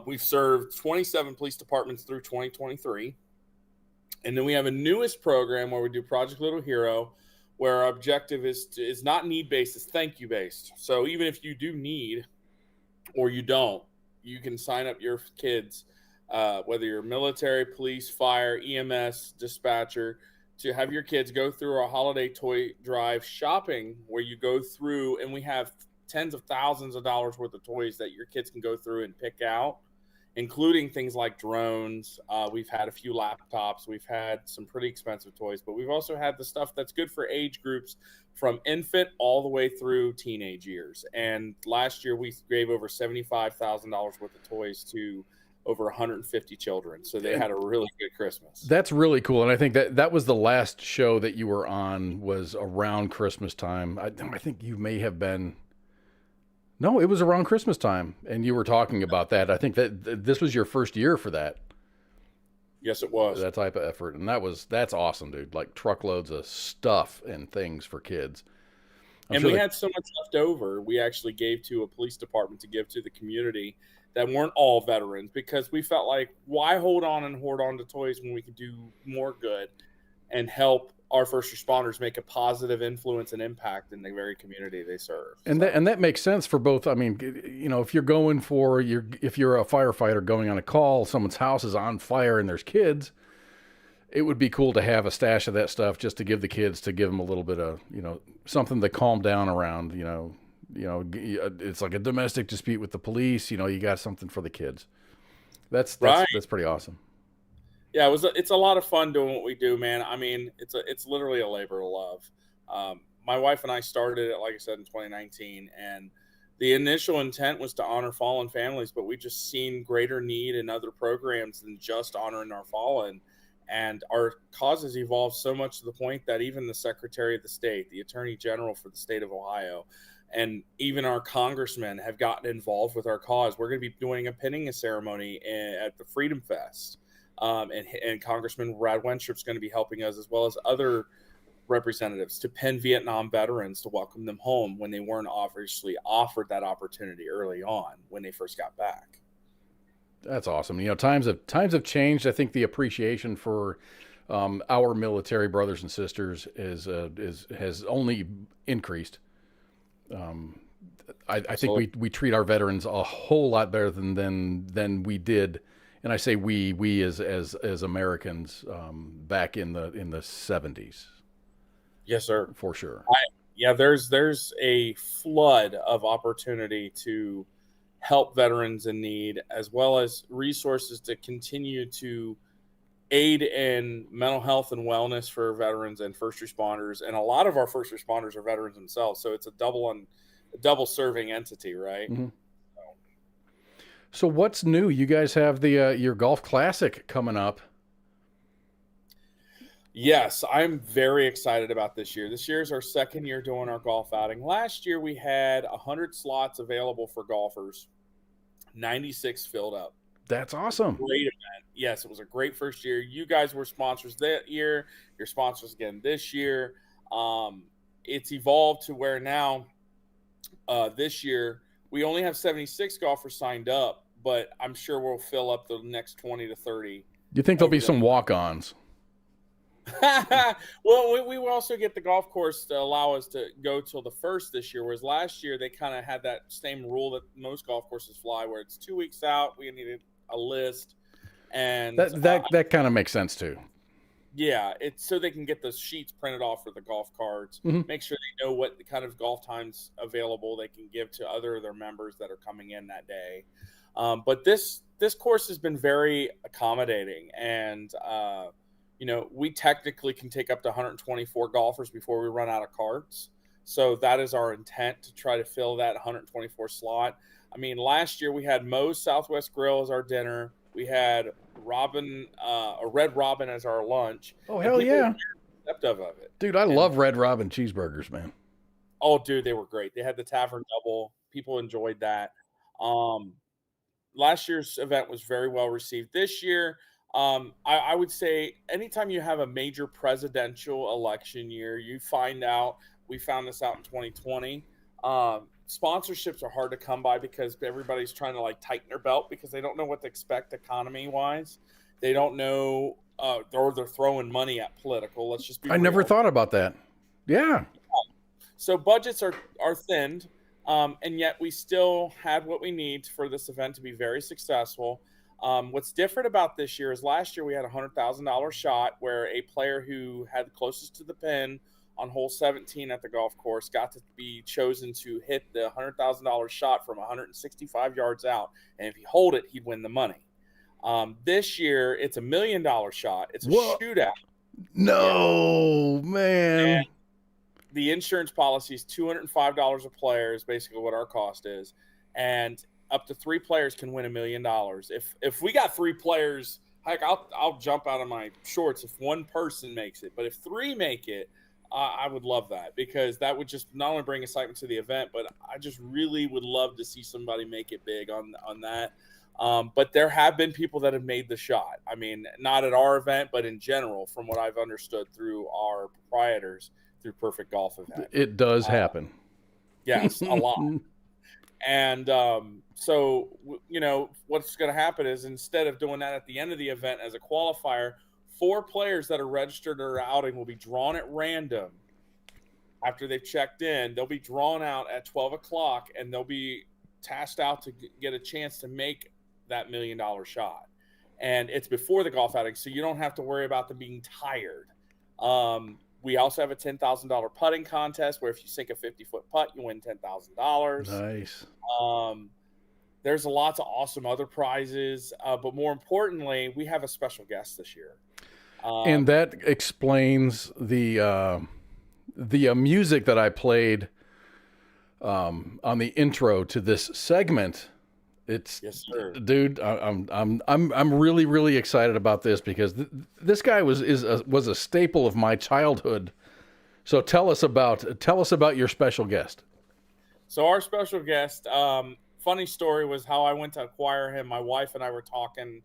We've served 27 police departments through 2023. And then we have a newest program where we do Project Little Hero, where our objective is not need-based, it's thank-you-based. So even if you do need or you don't, you can sign up your kids, whether you're military, police, fire, EMS, dispatcher, to have your kids go through our holiday toy drive shopping, where you go through and we have tens of thousands of dollars worth of toys that your kids can go through and pick out, including things like drones. We've had a few laptops. We've had some pretty expensive toys, but we've also had the stuff that's good for age groups from infant all the way through teenage years. And last year we gave over $75,000 worth of toys to over 150 children. So they had a really good Christmas. That's really cool. And I think that was the last show that you were on, was around Christmas time. I think you may have been... No, it was around Christmas time, and you were talking about that. I think that this was your first year for that. Yes, it was. That type of effort, and that's awesome, dude. Like truckloads of stuff and things for kids. And we had so much left over, we actually gave to a police department to give to the community that weren't all veterans, because we felt like, why hold on and hoard on to toys when we could do more good and help our first responders make a positive influence and impact in the very community they serve. And that makes sense for both. I mean, you know, if you're if you're a firefighter going on a call, someone's house is on fire and there's kids, it would be cool to have a stash of that stuff just to give the kids, to give them a little bit of, you know, something to calm down around, you know, it's like a domestic dispute with the police, you know, you got something for the kids. That's pretty awesome. Yeah, it's a lot of fun doing what we do, man. I mean, it's literally a labor of love. My wife and I started it, like I said, in 2019, and the initial intent was to honor fallen families, but we just seen greater need in other programs than just honoring our fallen. And our cause has evolved so much to the point that even the Secretary of the State, the Attorney General for the state of Ohio, and even our congressmen have gotten involved with our cause. We're going to be doing a pinning ceremony at the Freedom Fest. And Congressman Brad Wenstrup's going to be helping us, as well as other representatives, to pin Vietnam veterans to welcome them home when they weren't obviously offered that opportunity early on when they first got back. That's awesome. You know, times have changed. I think the appreciation for our military brothers and sisters has only increased. I think we treat our veterans a whole lot better than we did. And I say we as Americans back in the 70s. Yes, sir. For sure. Yeah, there's a flood of opportunity to help veterans in need, as well as resources to continue to aid in mental health and wellness for veterans and first responders. And a lot of our first responders are veterans themselves, so it's a double serving entity, right? Mhm. So what's new? You guys have the your golf classic coming up. Yes, I'm very excited about this year. This year is our second year doing our golf outing. Last year we had 100 slots available for golfers, 96 filled up. That's awesome. Great event. Yes, it was a great first year. You guys were sponsors that year. You're sponsors again this year. It's evolved to where now this year we only have 76 golfers signed up, but I'm sure we'll fill up the next 20 to 30. Do you think there'll be some walk-ons? Well, we will also get the golf course to allow us to go till the first this year, whereas last year they kind of had that same rule that most golf courses fly, where it's 2 weeks out. We needed a list, and that kind of makes sense too. Yeah, it's so they can get the sheets printed off for the golf carts, make sure they know what the kind of golf times available they can give to other of their members that are coming in that day. But this course has been very accommodating, and we technically can take up to 124 golfers before we run out of carts. So that is our intent, to try to fill that 124 slot. I mean, last year we had Moe's Southwest Grill as our dinner. We had a Red Robin as our lunch. Oh, hell yeah. Receptive of it. Dude, I love Red Robin cheeseburgers, man. Oh, dude, they were great. They had the Tavern Double. People enjoyed that. Last year's event was very well received. This year, I would say anytime you have a major presidential election year, we found this out in 2020. Sponsorships are hard to come by because everybody's trying to tighten their belt because they don't know what to expect economy wise. They don't know, or they're throwing money at political. Let's just be real. Never thought about that. Yeah. So budgets are thinned, and yet we still had what we need for this event to be very successful. What's different about this year is last year we had a $100,000 shot where a player who had closest to the pin on hole 17 at the golf course got to be chosen to hit the $100,000 shot from 165 yards out. And if he hold it, he'd win the money. This year, it's $1 million shot. It's a shootout. No, man. And the insurance policy is $205 a player is basically what our cost is. And up to 3 players can win $1 million. If we got 3 players, heck, I'll jump out of my shorts if one person makes it. But if 3 make it, I would love that, because that would just not only bring excitement to the event, but I just really would love to see somebody make it big on that. But there have been people that have made the shot. I mean, not at our event, but in general, from what I've understood through our proprietors through Perfect Golf Event. It does happen. Yes, a lot. And so, what's going to happen is, instead of doing that at the end of the event as a qualifier, 4 players that are registered or outing will be drawn at random after they've checked in. They'll be drawn out at 12 o'clock, and they'll be tasked out to get a chance to make that $1 million shot. And it's before the golf outing, so you don't have to worry about them being tired. We also have a $10,000 putting contest where if you sink a 50-foot putt, you win $10,000. Nice. There's lots of awesome other prizes, but more importantly, we have a special guest this year. And that explains the music that I played on the intro to this segment. It's yes, sir. Dude. I'm really, really excited about this because this guy was a staple of my childhood. So tell us about your special guest. So our special guest, funny story was how I went to acquire him. My wife and I were talking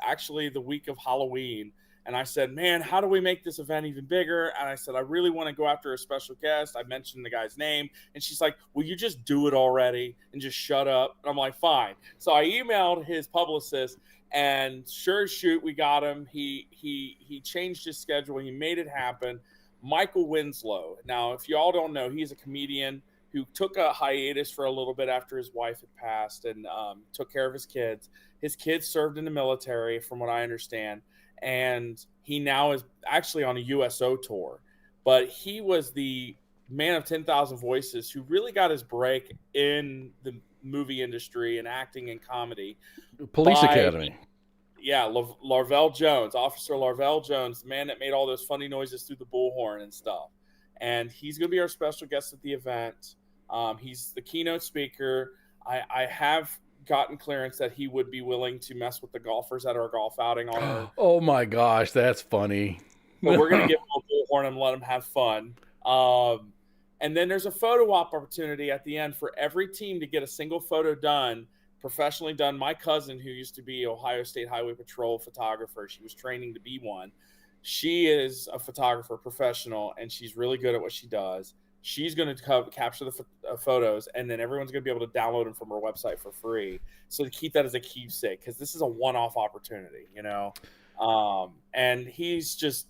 actually the week of Halloween. And I said, man, how do we make this event even bigger? And I said, I really want to go after a special guest. I mentioned the guy's name. And she's like, will you just do it already and just shut up? And I'm like, fine. So I emailed his publicist, and sure as shoot, we got him. He changed his schedule. He made it happen. Michael Winslow. Now, if you all don't know, he's a comedian who took a hiatus for a little bit after his wife had passed and took care of his kids. His kids served in the military, from what I understand. And he now is actually on a USO tour, but he was the man of 10,000 voices who really got his break in the movie industry and acting and comedy. Police Academy. Yeah, Larvell Jones, Officer Larvell Jones, the man that made all those funny noises through the bullhorn and stuff. And he's going to be our special guest at the event. He's the keynote speaker. I have gotten clearance that he would be willing to mess with the golfers at our golf outing on our. Oh my gosh, that's funny. So we're going to give him a bullhorn and let him have fun. And then there's a photo op opportunity at the end for every team to get a single photo done, professionally done. My cousin, who used to be Ohio State Highway Patrol photographer, she was training to be one. She is a photographer professional, and she's really good at what she does. She's going to capture the photos, and then everyone's going to be able to download them from her website for free. So to keep that as a keepsake, because this is a one-off opportunity, you know. And his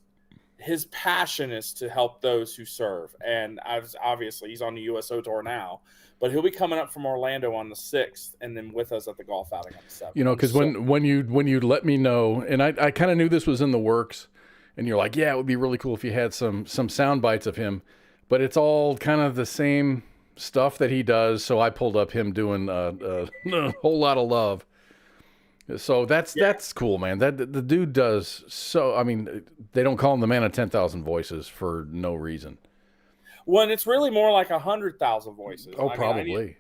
passion is to help those who serve. And obviously he's on the USO tour now, but he'll be coming up from Orlando on the 6th and then with us at the golf outing on the 7th. You know, because when you let me know, and I kind of knew this was in the works, and you're like, yeah, it would be really cool if you had some sound bites of him, but it's all kind of the same stuff that he does. So I pulled up him doing a whole lot of love. So that's cool, man. That the dude does so. I mean, they don't call him the man of 10,000 voices for no reason. Well, and it's really more like 100,000 voices. Oh, probably.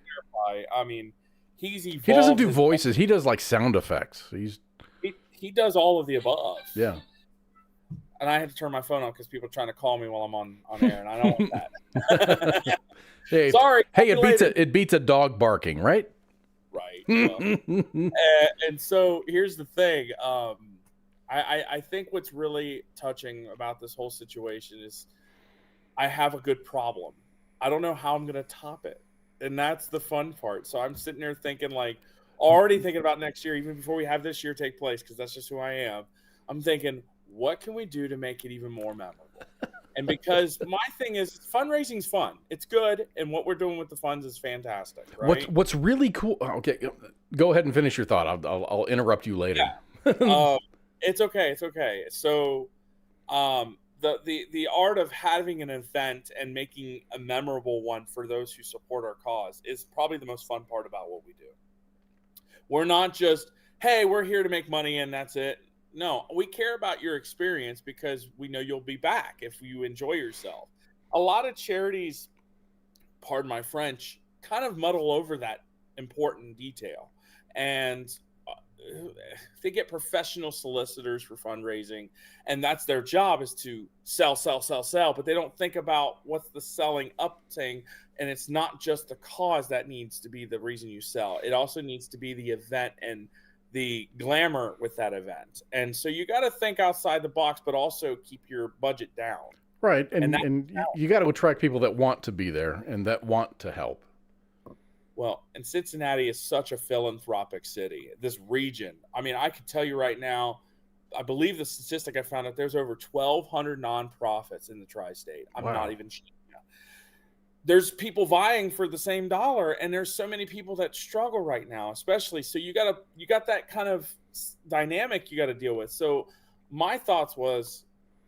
I mean, he's evolved. He doesn't do voices. He does like sound effects. He does all of the above. Yeah. And I had to turn my phone off because people are trying to call me while I'm on air, and I don't want that. Hey, sorry. Hey, it beats a dog barking, right? Right. Well, and so here's the thing. I think what's really touching about this whole situation is I have a good problem. I don't know how I'm going to top it. And that's the fun part. So I'm sitting there already thinking about next year, even before we have this year take place, because that's just who I am. I'm thinking, what can we do to make it even more memorable? And because my thing is fundraising's fun. It's good. And what we're doing with the funds is fantastic. Right? What's really cool. Okay. Go ahead and finish your thought. I'll interrupt you later. Yeah. It's okay. It's okay. So, the art of having an event and making a memorable one for those who support our cause is probably the most fun part about what we do. We're not just, hey, we're here to make money and that's it. No, we care about your experience because we know you'll be back if you enjoy yourself. A lot of charities, pardon my French, kind of muddle over that important detail. And they get professional solicitors for fundraising, and that's their job, is to sell, but they don't think about what's the selling up thing. And it's not just the cause that needs to be the reason you sell. It also needs to be the event and the glamour with that event. And so you got to think outside the box, but also keep your budget down. Right. And you got to attract people that want to be there and that want to help. Well, and Cincinnati is such a philanthropic city, this region. I mean, I can tell you right now, I believe the statistic I found out there's over 1,200 nonprofits in the tri-state. I'm not even sure. There's people vying for the same dollar, and there's so many people that struggle right now, especially. So you got that kind of dynamic you got to deal with. So my thoughts was,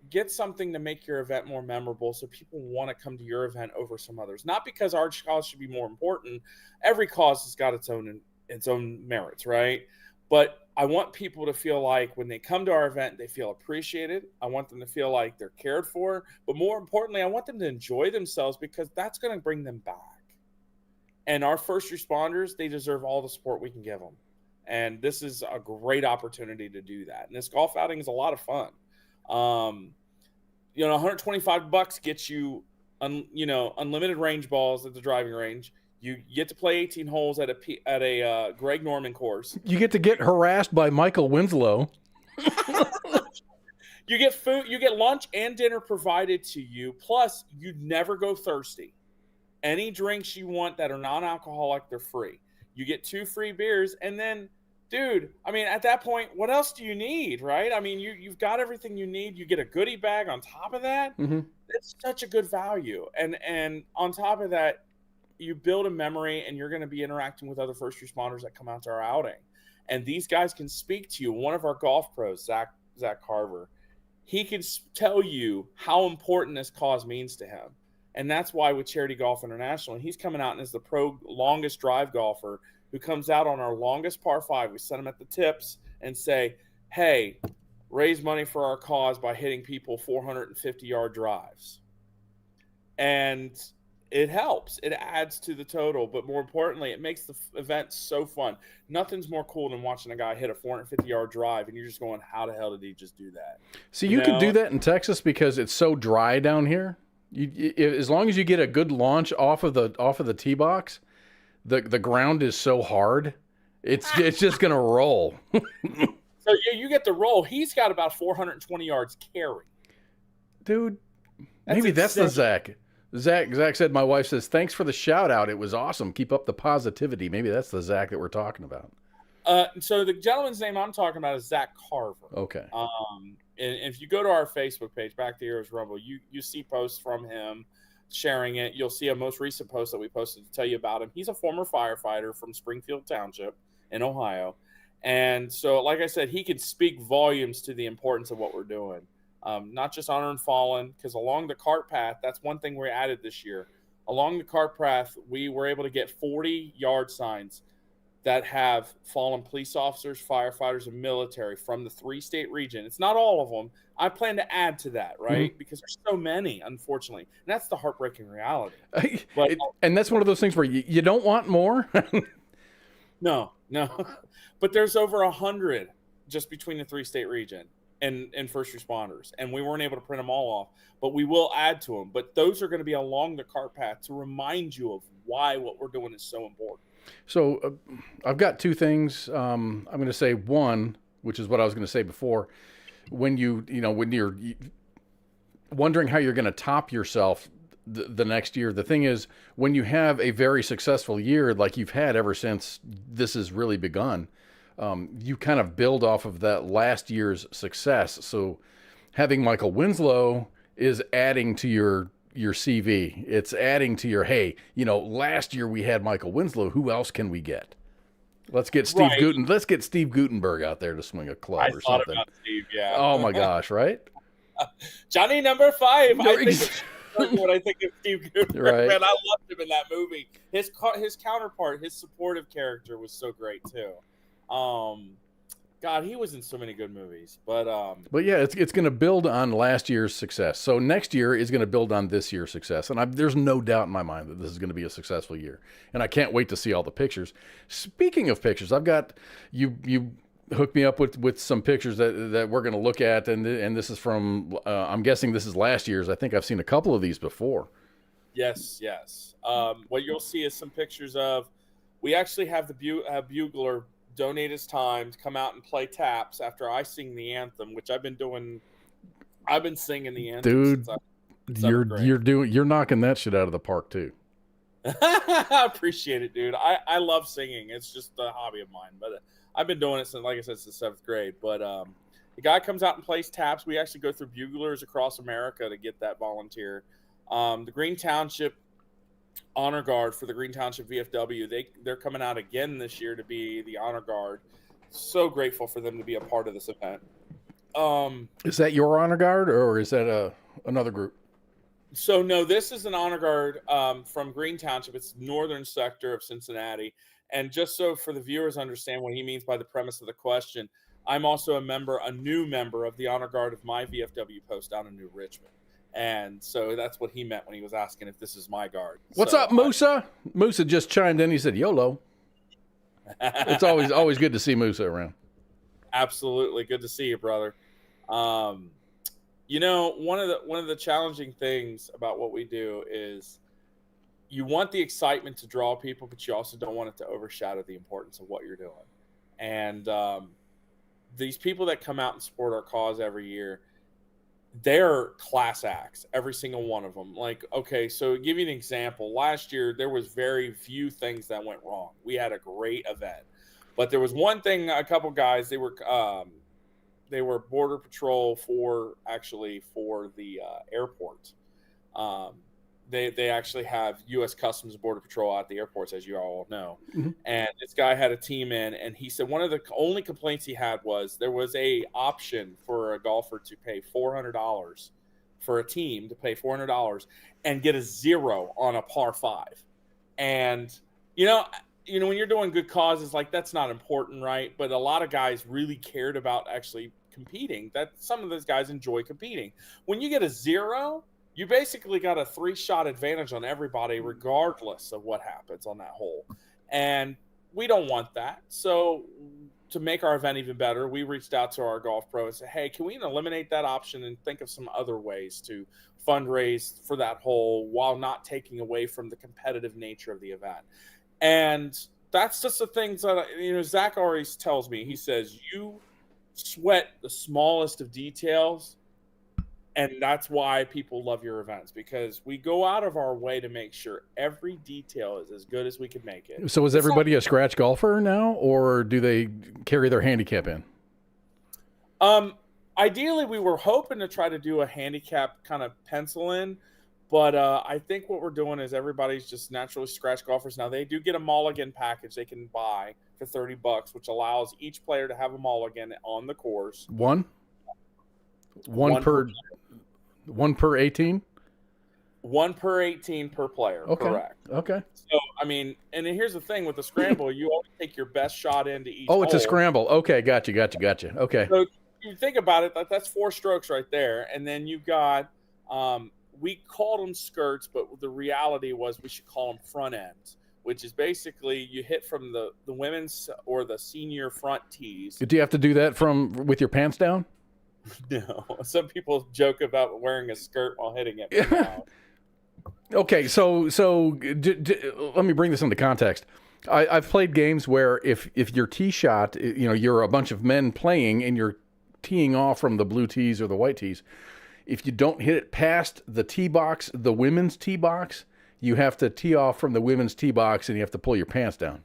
get something to make your event more memorable so people want to come to your event over some others. Not because our cause should be more important. Every cause has got its own merits, right? But I want people to feel like when they come to our event, they feel appreciated. I want them to feel like they're cared for. But more importantly, I want them to enjoy themselves, because that's going to bring them back. And our first responders, they deserve all the support we can give them. And this is a great opportunity to do that. And this golf outing is a lot of fun. $125 gets you, unlimited range balls at the driving range. You get to play 18 holes at a Greg Norman course. You get to get harassed by Michael Winslow. You get food, you get lunch and dinner provided to you. Plus, you never go thirsty. Any drinks you want that are non-alcoholic, they're free. You get 2 free beers, and then, dude, I mean, at that point, what else do you need, right? I mean, you've got everything you need. You get a goodie bag on top of that. Mm-hmm. It's such a good value. And on top of that, you build a memory, and you're going to be interacting with other first responders that come out to our outing. And these guys can speak to you. One of our golf pros, Zach Carver, he can tell you how important this cause means to him. And that's why with Charity Golf International, and he's coming out and is the pro longest drive golfer who comes out on our longest par 5. We set him at the tips and say, hey, raise money for our cause by hitting people 450-yard drives. And it helps. It adds to the total. But more importantly, it makes the event so fun. Nothing's more cool than watching a guy hit a 450-yard drive, and you're just going, how the hell did he just do that? See, you could do that in Texas because it's so dry down here. As long as you get a good launch off of the tee box, the ground is so hard, it's just gonna roll. So you get the roll. He's got about 420 yards carry. Dude, maybe that's the Zach. Zach said, my wife says, thanks for the shout out. It was awesome. Keep up the positivity. Maybe that's the Zach that we're talking about. So the gentleman's name I'm talking about is Zach Carver. Okay. And if you go to our Facebook page, Back to Heroes Rumble, you see posts from him sharing it. You'll see a most recent post that we posted to tell you about him. He's a former firefighter from Springfield Township in Ohio. And so, like I said, he can speak volumes to the importance of what we're doing. Not just Honor and Fallen, because along the cart path, that's one thing we added this year. Along the cart path, we were able to get 40 yard signs that have fallen police officers, firefighters, and military from the 3-state region. It's not all of them. I plan to add to that, right? Mm-hmm. Because there's so many, unfortunately. And that's the heartbreaking reality. And that's one of those things where you don't want more? No. But there's over 100 just between the 3-state region and first responders. And we weren't able to print them all off. But we will add to them. But those are going to be along the cart path to remind you of why what we're doing is so important. So I've got two things. I'm going to say one, which is what I was going to say before. When when you're wondering how you're going to top yourself the next year, the thing is, when you have a very successful year like you've had ever since this has really begun, you kind of build off of that last year's success. So having Michael Winslow is adding to your CV. It's adding to your, hey, last year we had Michael Winslow. Who else can we get? Let's get Steve Let's get Steve Gutenberg out there to swing a club or something. About Steve, yeah. Oh my gosh, right? Johnny number 5. I think of Steve Gutenberg. Right. Man, I loved him in that movie. His counterpart, his supportive character was so great too. God, he was in so many good movies, but yeah, it's going to build on last year's success. So next year is going to build on this year's success, and there's no doubt in my mind that this is going to be a successful year, and I can't wait to see all the pictures. Speaking of pictures, I've got you hooked me up with some pictures that we're going to look at, and this is from I'm guessing this is last year's. I think I've seen a couple of these before. Yes. What you'll see is some pictures of. We actually have the bugler donate his time to come out and play taps after I sing the anthem, which I've been doing. I've been singing the anthem. Dude, you're knocking that shit out of the park too. I appreciate it, dude. I love singing. It's just a hobby of mine, but I've been doing it since, like I said, since 7th grade. But the guy comes out and plays taps. We actually go through buglers across America to get that volunteer. The Green Township Honor Guard for the Green Township VFW. They're coming out again this year to be the Honor Guard. So grateful for them to be a part of this event. Is that your Honor Guard or is that another group? So no, this is an Honor Guard from Green Township. It's northern sector of Cincinnati. And just so for the viewers understand what he means by the premise of the question, I'm also a new member of the Honor Guard of my VFW post down in New Richmond. And so that's what he meant when he was asking if this is my guard. What's up, Musa? Musa just chimed in. He said, YOLO. It's always good to see Musa around. Absolutely. Good to see you, brother. One of the challenging things about what we do is you want the excitement to draw people, but you also don't want it to overshadow the importance of what you're doing. And these people that come out and support our cause every year, they're class acts, every single one of them. Like, okay, so to give you an example, last year there was very few things that went wrong. We had a great event, but there was one thing. A couple guys, they were border patrol for the airport. They actually have U.S. Customs and Border Patrol at the airports, as you all know. Mm-hmm. And this guy had a team in, and he said one of the only complaints he had was there was a option for a golfer to pay $400 for a team to pay $400 and get a 0 on a par 5. And, you know, when you're doing good causes, like, that's not important, right? But a lot of guys really cared about actually competing. That some of those guys enjoy competing. When you get a 0, you basically got a 3-shot advantage on everybody, regardless of what happens on that hole. And we don't want that. So to make our event even better, we reached out to our golf pro and said, hey, can we eliminate that option and think of some other ways to fundraise for that hole while not taking away from the competitive nature of the event? And that's just the things that, Zach always tells me. He says, you sweat the smallest of details, and that's why people love your events, because we go out of our way to make sure every detail is as good as we can make it. So is everybody a scratch golfer now, or do they carry their handicap in? Ideally, we were hoping to try to do a handicap kind of pencil in, but I think what we're doing is everybody's just naturally scratch golfers. Now, they do get a mulligan package they can buy for $30, which allows each player to have a mulligan on the course. One per 18? 1 per 18 per player, okay. Correct. Okay. So, I mean, and then here's the thing with the scramble, you always take your best shot into each Oh, it's hole. a scramble. Okay, gotcha. Okay. So you think about it, that's 4 strokes right there. And then you've got, we called them skirts, but the reality was we should call them front ends, which is basically you hit from the women's or the senior front tees. Do you have to do that with your pants down? No. Some people joke about wearing a skirt while hitting it. Okay, so let me bring this into context. I've played games where if your tee shot, you're a bunch of men playing and you're teeing off from the blue tees or the white tees. If you don't hit it past the tee box, the women's tee box, you have to tee off from the women's tee box and you have to pull your pants down.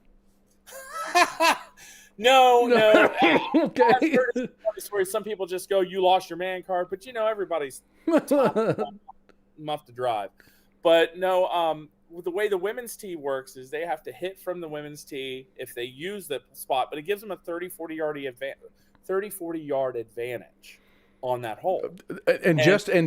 No. Okay. Where some people just go, you lost your man card, but everybody's muff to drive. But no, the way the women's tee works is they have to hit from the women's tee if they use the spot, but it gives them a 40 yard advantage on that hole. And just to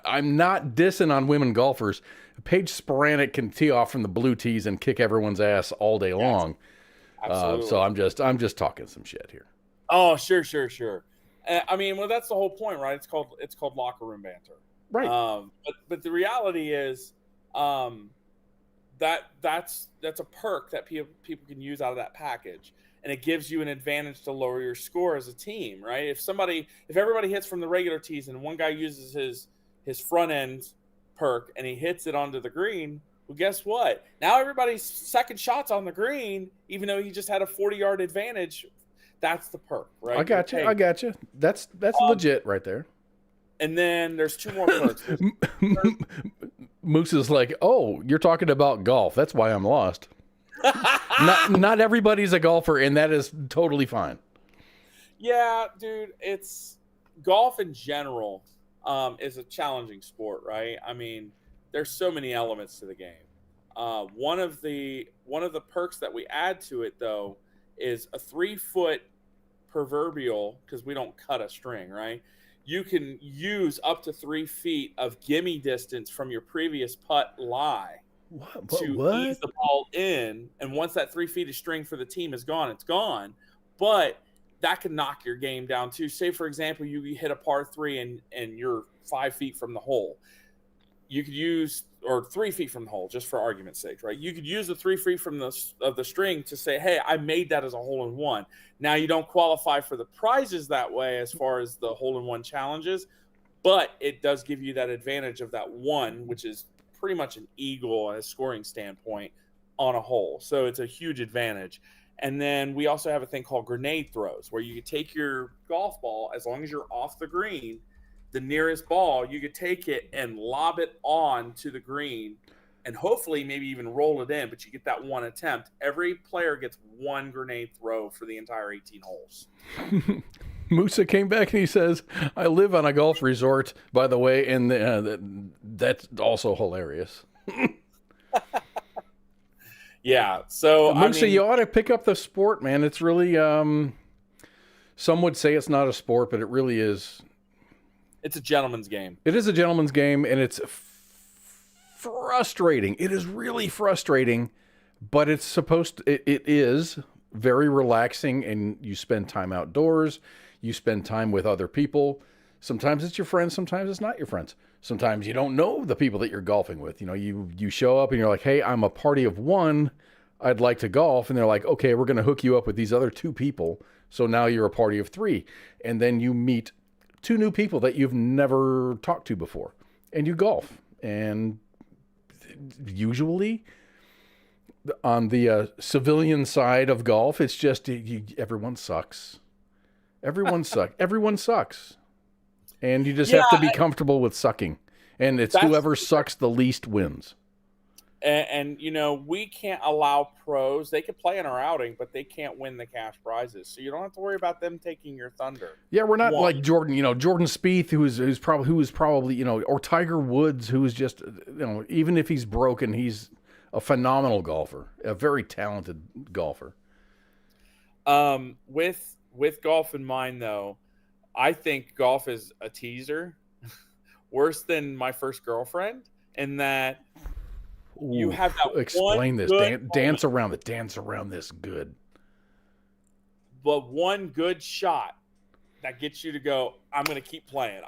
I'm not dissing on women golfers. Paige Sporanic can tee off from the blue tees and kick everyone's ass all day long. Absolutely. So I'm just talking some shit here. Oh, sure. I mean, well, that's the whole point, right? It's called locker room banter, right? But the reality is, that's a perk that people can use out of that package, and it gives you an advantage to lower your score as a team, right? If everybody hits from the regular tees and one guy uses his front end perk and he hits it onto the green, well, guess what? Now everybody's second shot's on the green, even though he just had a 40-yard advantage. That's the perk, right? I got you. That's legit right there. And then there's 2 more perks. Moose is like, oh, you're talking about golf. That's why I'm lost. not everybody's a golfer, and that is totally fine. Yeah, dude, it's golf in general is a challenging sport, right? I mean, there's so many elements to the game. One of the perks that we add to it, though, is a 3-foot proverbial, because we don't cut a string, right? You can use up to 3 feet of gimme distance from your previous putt lie to ease the ball in. And once that 3 feet of string for the team is gone, it's gone. But that can knock your game down too. Say, for example, you hit a par 3 and you're 5 feet from the hole. You could use, or 3 feet from the hole, just for argument's sake, right? You could use the 3 feet from the string to say, hey, I made that as a hole-in-one. Now, you don't qualify for the prizes that way as far as the hole-in-one challenges, but it does give you that advantage of that one, which is pretty much an eagle as a scoring standpoint on a hole. So it's a huge advantage. And then we also have a thing called grenade throws, where you can take your golf ball, as long as you're off the green, the nearest ball, you could take it and lob it on to the green and hopefully maybe even roll it in, but you get that one attempt. Every player gets 1 grenade throw for the entire 18 holes. Musa came back and he says, I live on a golf resort, by the way, and that's also hilarious. Yeah, so Musa, you ought to pick up the sport, man. It's really, some would say it's not a sport, but it really is. It's a gentleman's game. It is a gentleman's game, and it's frustrating. It is really frustrating, but it's it is very relaxing, and you spend time outdoors. You spend time with other people. Sometimes it's your friends. Sometimes it's not your friends. Sometimes you don't know the people that you're golfing with. You know, you show up and you're like, hey, I'm a party of one. I'd like to golf. And they're like, okay, we're going to hook you up with these other 2 people. So now you're a party of 3. And then you meet 2 new people that you've never talked to before. And you golf. And usually on the civilian side of golf, it's just everyone sucks. Everyone sucks. And you just have to be comfortable with sucking. And it's whoever sucks the least wins. And you know, we can't allow pros. They can play in our outing, but they can't win the cash prizes. So you don't have to worry about them taking your thunder. Yeah, we're not like Jordan. You know, Jordan Spieth, who was probably you know, or Tiger Woods, who is just, you know, even if he's broken, he's a phenomenal golfer, a very talented golfer. With golf in mind, though, I think golf is a teaser, worse than my first girlfriend, in that. You have that explain this. Dance around this good. But one good shot that gets you to go, I'm going to keep playing.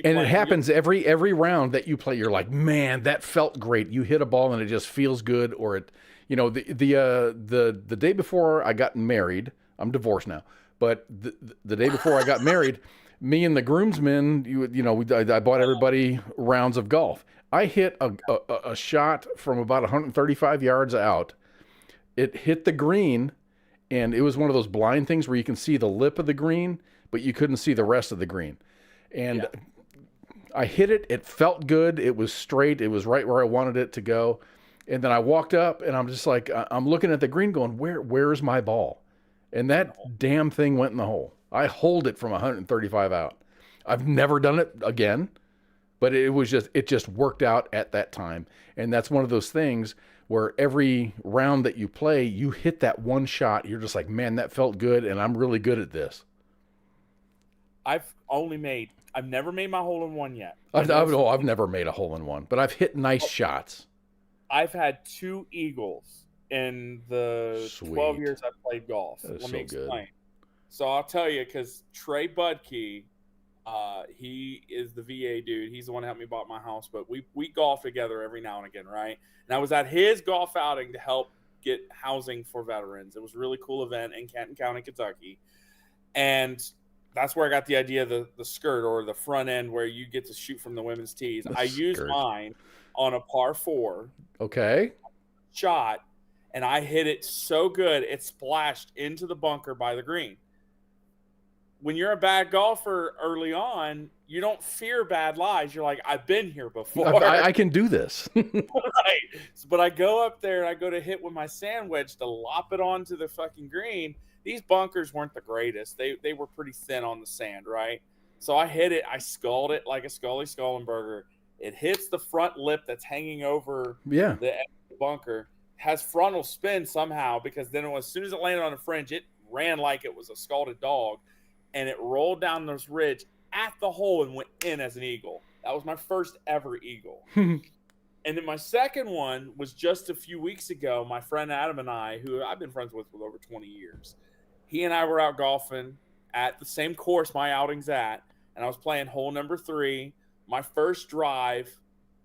And it happens every round that you play. You're like, man, that felt great. You hit a ball and it just feels good. Or it, you know, the day before I got married, I'm divorced now, but the day before I got married, me and the groomsmen, I bought everybody rounds of golf. I hit a shot from about 135 yards out. It hit the green, and it was one of those blind things where you can see the lip of the green, but you couldn't see the rest of the green. And I hit it. It felt good. It was straight. It was right where I wanted it to go. And then I walked up, and I'm just like, I'm looking at the green going, where's my ball? And that damn thing went in the hole. I holed it from 135 out. I've never done it again. But it just worked out at that time. And that's one of those things where every round that you play, you hit that one shot. You're just like, man, that felt good, and I'm really good at this. I've never made my hole-in-one yet. I've never made a hole-in-one, but I've hit nice shots. I've had 2 eagles in the 12 years I've played golf. Let me explain. Good. So I'll tell you, because Trey Budke, he is the VA dude. He's the one that helped me buy my house, but we golf together every now and again, right? And I was at his golf outing to help get housing for veterans. It was a really cool event in Canton County, Kentucky. And that's where I got the idea of the skirt, or the front end where you get to shoot from the women's tees. I used mine on a par 4. Okay. Shot, and I hit it so good, it splashed into the bunker by the green. When you're a bad golfer early on, you don't fear bad lies. You're like, I've been here before. I can do this. Right. But I go up there and I go to hit with my sand wedge to lop it onto the fucking green. These bunkers weren't the greatest. They were pretty thin on the sand, right? So I hit it. I sculled it like a Scully Scullenberger. It hits the front lip that's hanging over the edge of the bunker. Has frontal spin somehow, because then as soon as it landed on the fringe, it ran like it was a scalded dog. And it rolled down this ridge at the hole and went in as an eagle. That was my first ever eagle. And then my second one was just a few weeks ago. My friend Adam and I, who I've been friends with for over 20 years, he and I were out golfing at the same course my outing's at, and I was playing hole number 3. My first drive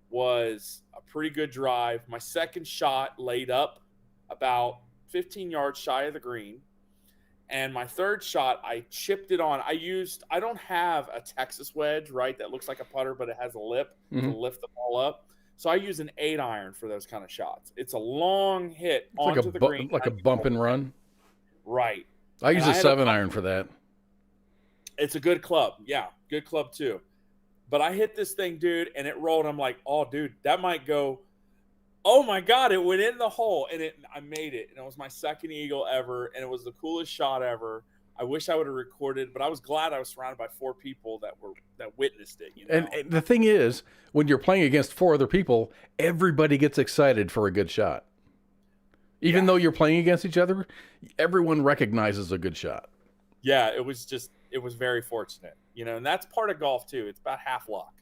was a pretty good drive. My second shot laid up about 15 yards shy of the green. And my third shot, I chipped it on. I don't have a Texas wedge, right, that looks like a putter, but it has a lip to lift the ball up. So I use an 8-iron for those kind of shots. It's a long hit onto the green. Like a bump and run? Right. I use a 7-iron for that. It's a good club. Yeah, good club too. But I hit this thing, dude, and it rolled. I'm like, oh, dude, that might go. Oh my God, it went in the hole, and I made it. And it was my second eagle ever, and it was the coolest shot ever. I wish I would have recorded, but I was glad I was surrounded by 4 people that witnessed it. You know? And the thing is, when you're playing against 4 other people, everybody gets excited for a good shot. Even though you're playing against each other, everyone recognizes a good shot. Yeah, it was very fortunate. and that's part of golf too. It's about half luck.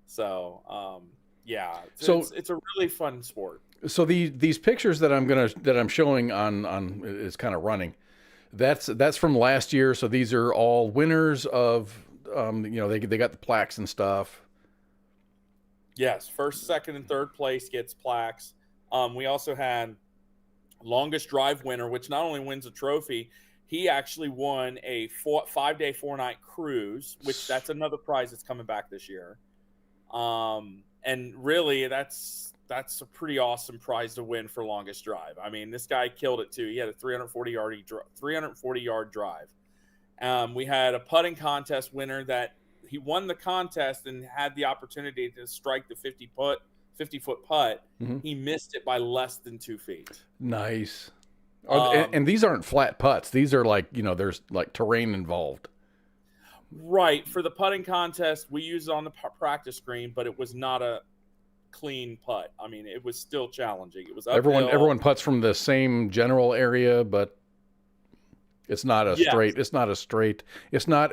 So, yeah, it's a really fun sport. So these pictures that I'm showing on is kind of running. That's from last year. So these are all winners of, they got the plaques and stuff. Yes, first, second, and third place gets plaques. We also had longest drive winner, which not only wins a trophy, he actually won a 5-day, 4-night cruise, which that's another prize that's coming back this year. And really, that's a pretty awesome prize to win for longest drive. I mean, this guy killed it too. He had a 340-yard drive. We had a putting contest winner that he won the contest and had the opportunity to strike the 50-foot putt. Mm-hmm. He missed it by less than 2 feet. Nice. And these aren't flat putts. These are like, there's like terrain involved. Right. For the putting contest, we used it on the practice green, but it was not a clean putt. I mean, it was still challenging. It was uphill. Everyone putts from the same general area, but it's not a straight. It's not a straight. It's not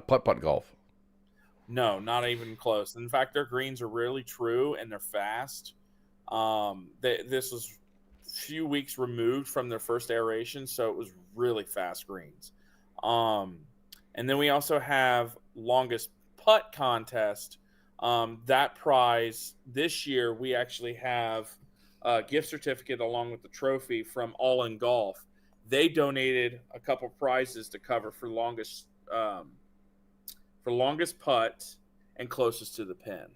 putt golf. No, not even close. In fact, their greens are really true and they're fast. This was a few weeks removed from their first aeration, so it was really fast greens. And then we also have longest putt contest. That prize this year, we actually have a gift certificate along with the trophy from All in Golf. They donated a couple prizes to cover for longest putt and closest to the pin.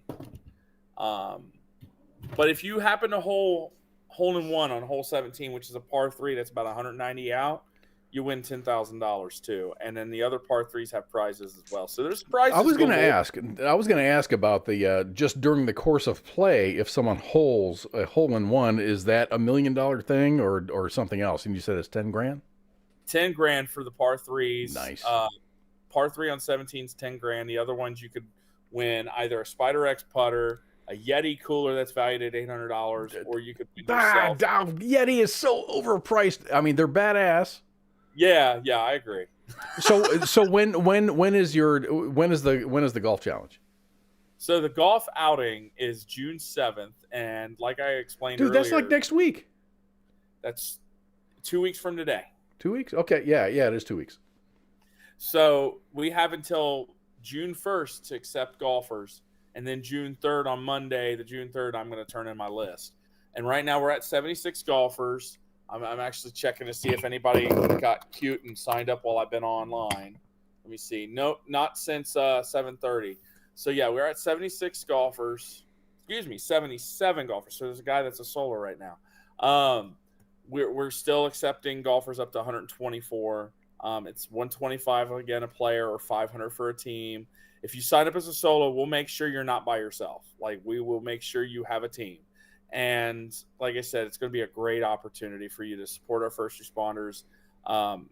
But if you happen to hole in one on hole 17, which is a par 3 that's about 190 out, you win $10,000 too. And then the other par 3s have prizes as well. So there's prizes. I was going to ask about the just during the course of play, if someone holes a hole in one, is that $1 million thing or something else? And you said it's 10 grand? 10 grand for the par 3s. Nice. Par 3 on 17 is 10 grand. The other ones you could win either a Spider X putter, a Yeti cooler that's valued at $800, or you could win yourself. Yeti is so overpriced. I mean, they're badass. Yeah, I agree. So when is the golf challenge? So the golf outing is June 7th, and like I explained earlier, that's like next week. That's 2 weeks from today. 2 weeks? Okay, yeah, it is 2 weeks. So we have until June 1st to accept golfers, and then June 3rd on Monday, the June 3rd, I'm going to turn in my list. And right now we're at 76 golfers. I'm actually checking to see if anybody got cute and signed up while I've been online. Let me see. Nope, not since 7:30. So, yeah, we're at 76 golfers. Excuse me, 77 golfers. So there's a guy that's a solo right now. We're still accepting golfers up to 124. It's 125 again a player or 500 for a team. If you sign up as a solo, we'll make sure you're not by yourself. Like, we will make sure you have a team. And like I said, it's going to be a great opportunity for you to support our first responders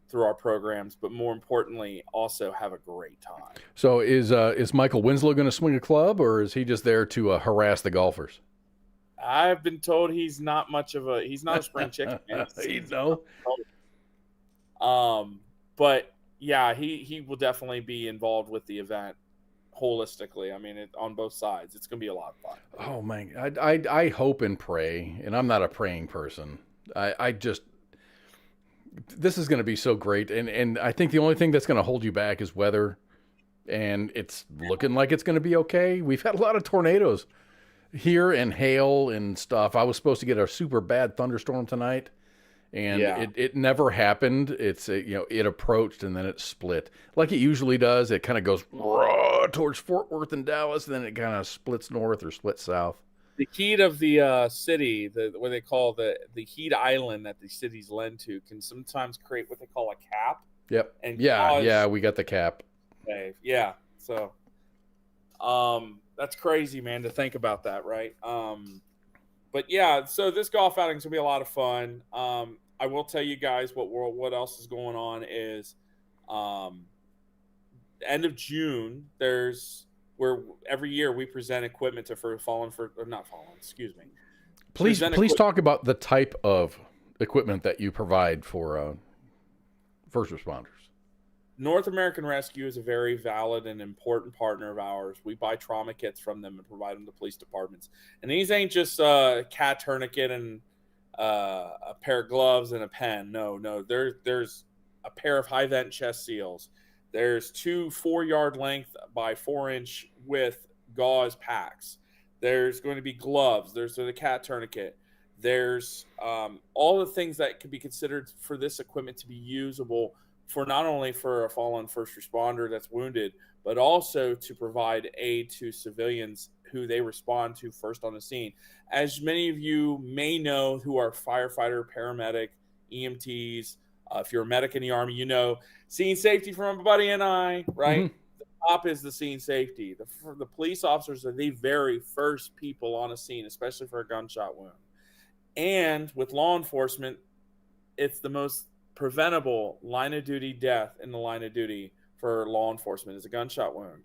through our programs, but more importantly, also have a great time. So is Michael Winslow going to swing a club, or is he just there to harass the golfers? I've been told he's not a spring chicken. But yeah, he will definitely be involved with the event holistically. I mean, on both sides, it's going to be a lot of fun. Oh man, I hope and pray, and I'm not a praying person. This is going to be so great, and I think the only thing that's going to hold you back is weather, and it's looking like it's going to be okay. We've had a lot of tornadoes here and hail and stuff. I was supposed to get a super bad thunderstorm tonight, and it never happened. It approached and then it split like it usually does. It kind of goes towards Fort Worth and Dallas, and then it kind of splits north or splits south. The heat of the city, what they call the heat island that the cities lend to, can sometimes create what they call a cap. Yep. And we got the cap. Okay. Yeah. So, that's crazy, man, to think about that, right? But yeah, so this golf outing is gonna be a lot of fun. I will tell you guys what else is going on is, end of June. Where every year we present equipment to Please talk about the type of equipment that you provide for first responders. North American Rescue is a very valid and important partner of ours. We buy trauma kits from them and provide them to police departments. And these ain't just a cat tourniquet and a pair of gloves and a pen. No. There's a pair of high vent chest seals. There's 2 4-yard length by 4-inch width gauze packs. There's going to be gloves. There's the cat tourniquet. There's all the things that can be considered for this equipment to be usable for not only for a fallen first responder that's wounded, but also to provide aid to civilians who they respond to first on the scene. As many of you may know who are firefighter, paramedic, EMTs, if you're a medic in the Army, you know scene safety from my buddy and I, right? Mm-hmm. The top is the scene safety. The police officers are the very first people on a scene, especially for a gunshot wound. And with law enforcement, it's the most preventable line of duty death in the line of duty for law enforcement is a gunshot wound.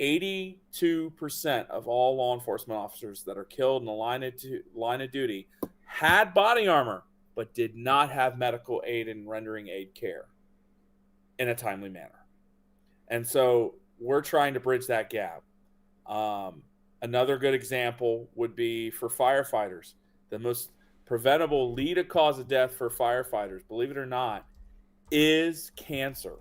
82% of all law enforcement officers that are killed in the line of duty had body armor, but did not have medical aid in rendering aid care in a timely manner. And so we're trying to bridge that gap. Another good example would be for firefighters. The most preventable lead cause of death for firefighters, believe it or not, is cancer.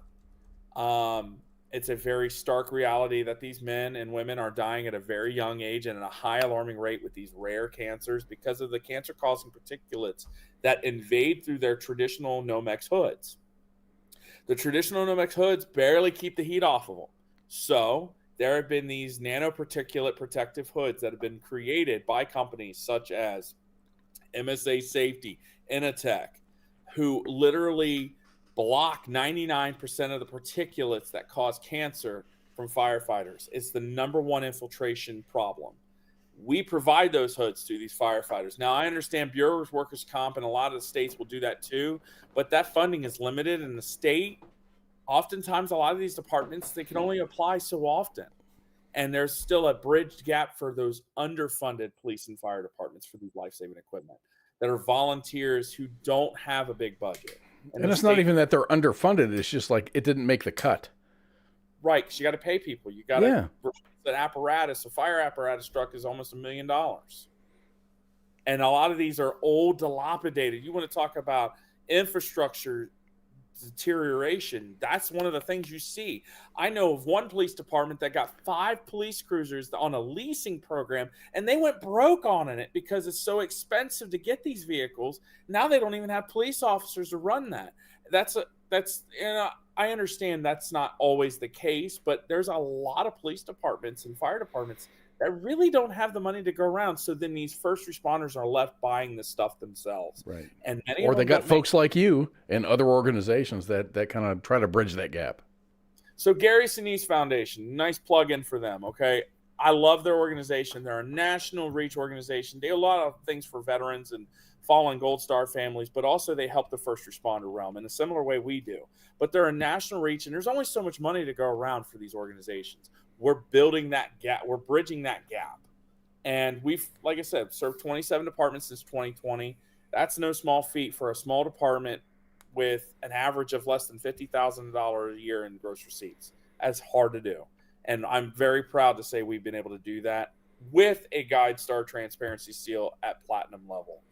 It's a very stark reality that these men and women are dying at a very young age and at a high alarming rate with these rare cancers because of the cancer-causing particulates that invade through their traditional Nomex hoods. The traditional Nomex hoods barely keep the heat off of them. So there have been these nanoparticulate protective hoods that have been created by companies such as MSA Safety, Initech, who literally block 99% of the particulates that cause cancer from firefighters. It's the number one infiltration problem. We provide those hoods to these firefighters. Now, I understand Bureau of Workers' Comp and a lot of the states will do that too, but that funding is limited in the state. Oftentimes, a lot of these departments, they can only apply so often. And there's still a bridged gap for those underfunded police and fire departments for these life-saving equipment that are volunteers who don't have a big budget. And it's not even that they're underfunded. It's just like it didn't make the cut. Right, because you got to pay people. You got to an apparatus. A fire apparatus truck is almost $1 million. And a lot of these are old, dilapidated. You want to talk about infrastructure deterioration. That's one of the things you see. I know of one police department that got 5 police cruisers on a leasing program, and they went broke on it because it's so expensive to get these vehicles. Now they don't even have police officers to run that. That's I understand that's not always the case, but there's a lot of police departments and fire departments that really don't have the money to go around. So then these first responders are left buying this stuff themselves. Right. And or they got folks like you and other organizations that kind of try to bridge that gap. So Gary Sinise Foundation, nice plug-in for them, okay? I love their organization. They're a national reach organization. They do a lot of things for veterans and fallen Gold Star families, but also they help the first responder realm in a similar way we do. But they're a national reach, and there's only so much money to go around for these organizations. We're building that gap. We're bridging that gap. And we've, like I said, served 27 departments since 2020. That's no small feat for a small department with an average of less than $50,000 a year in gross receipts. That's hard to do. And I'm very proud to say we've been able to do that with a Guide Star Transparency Seal at platinum level.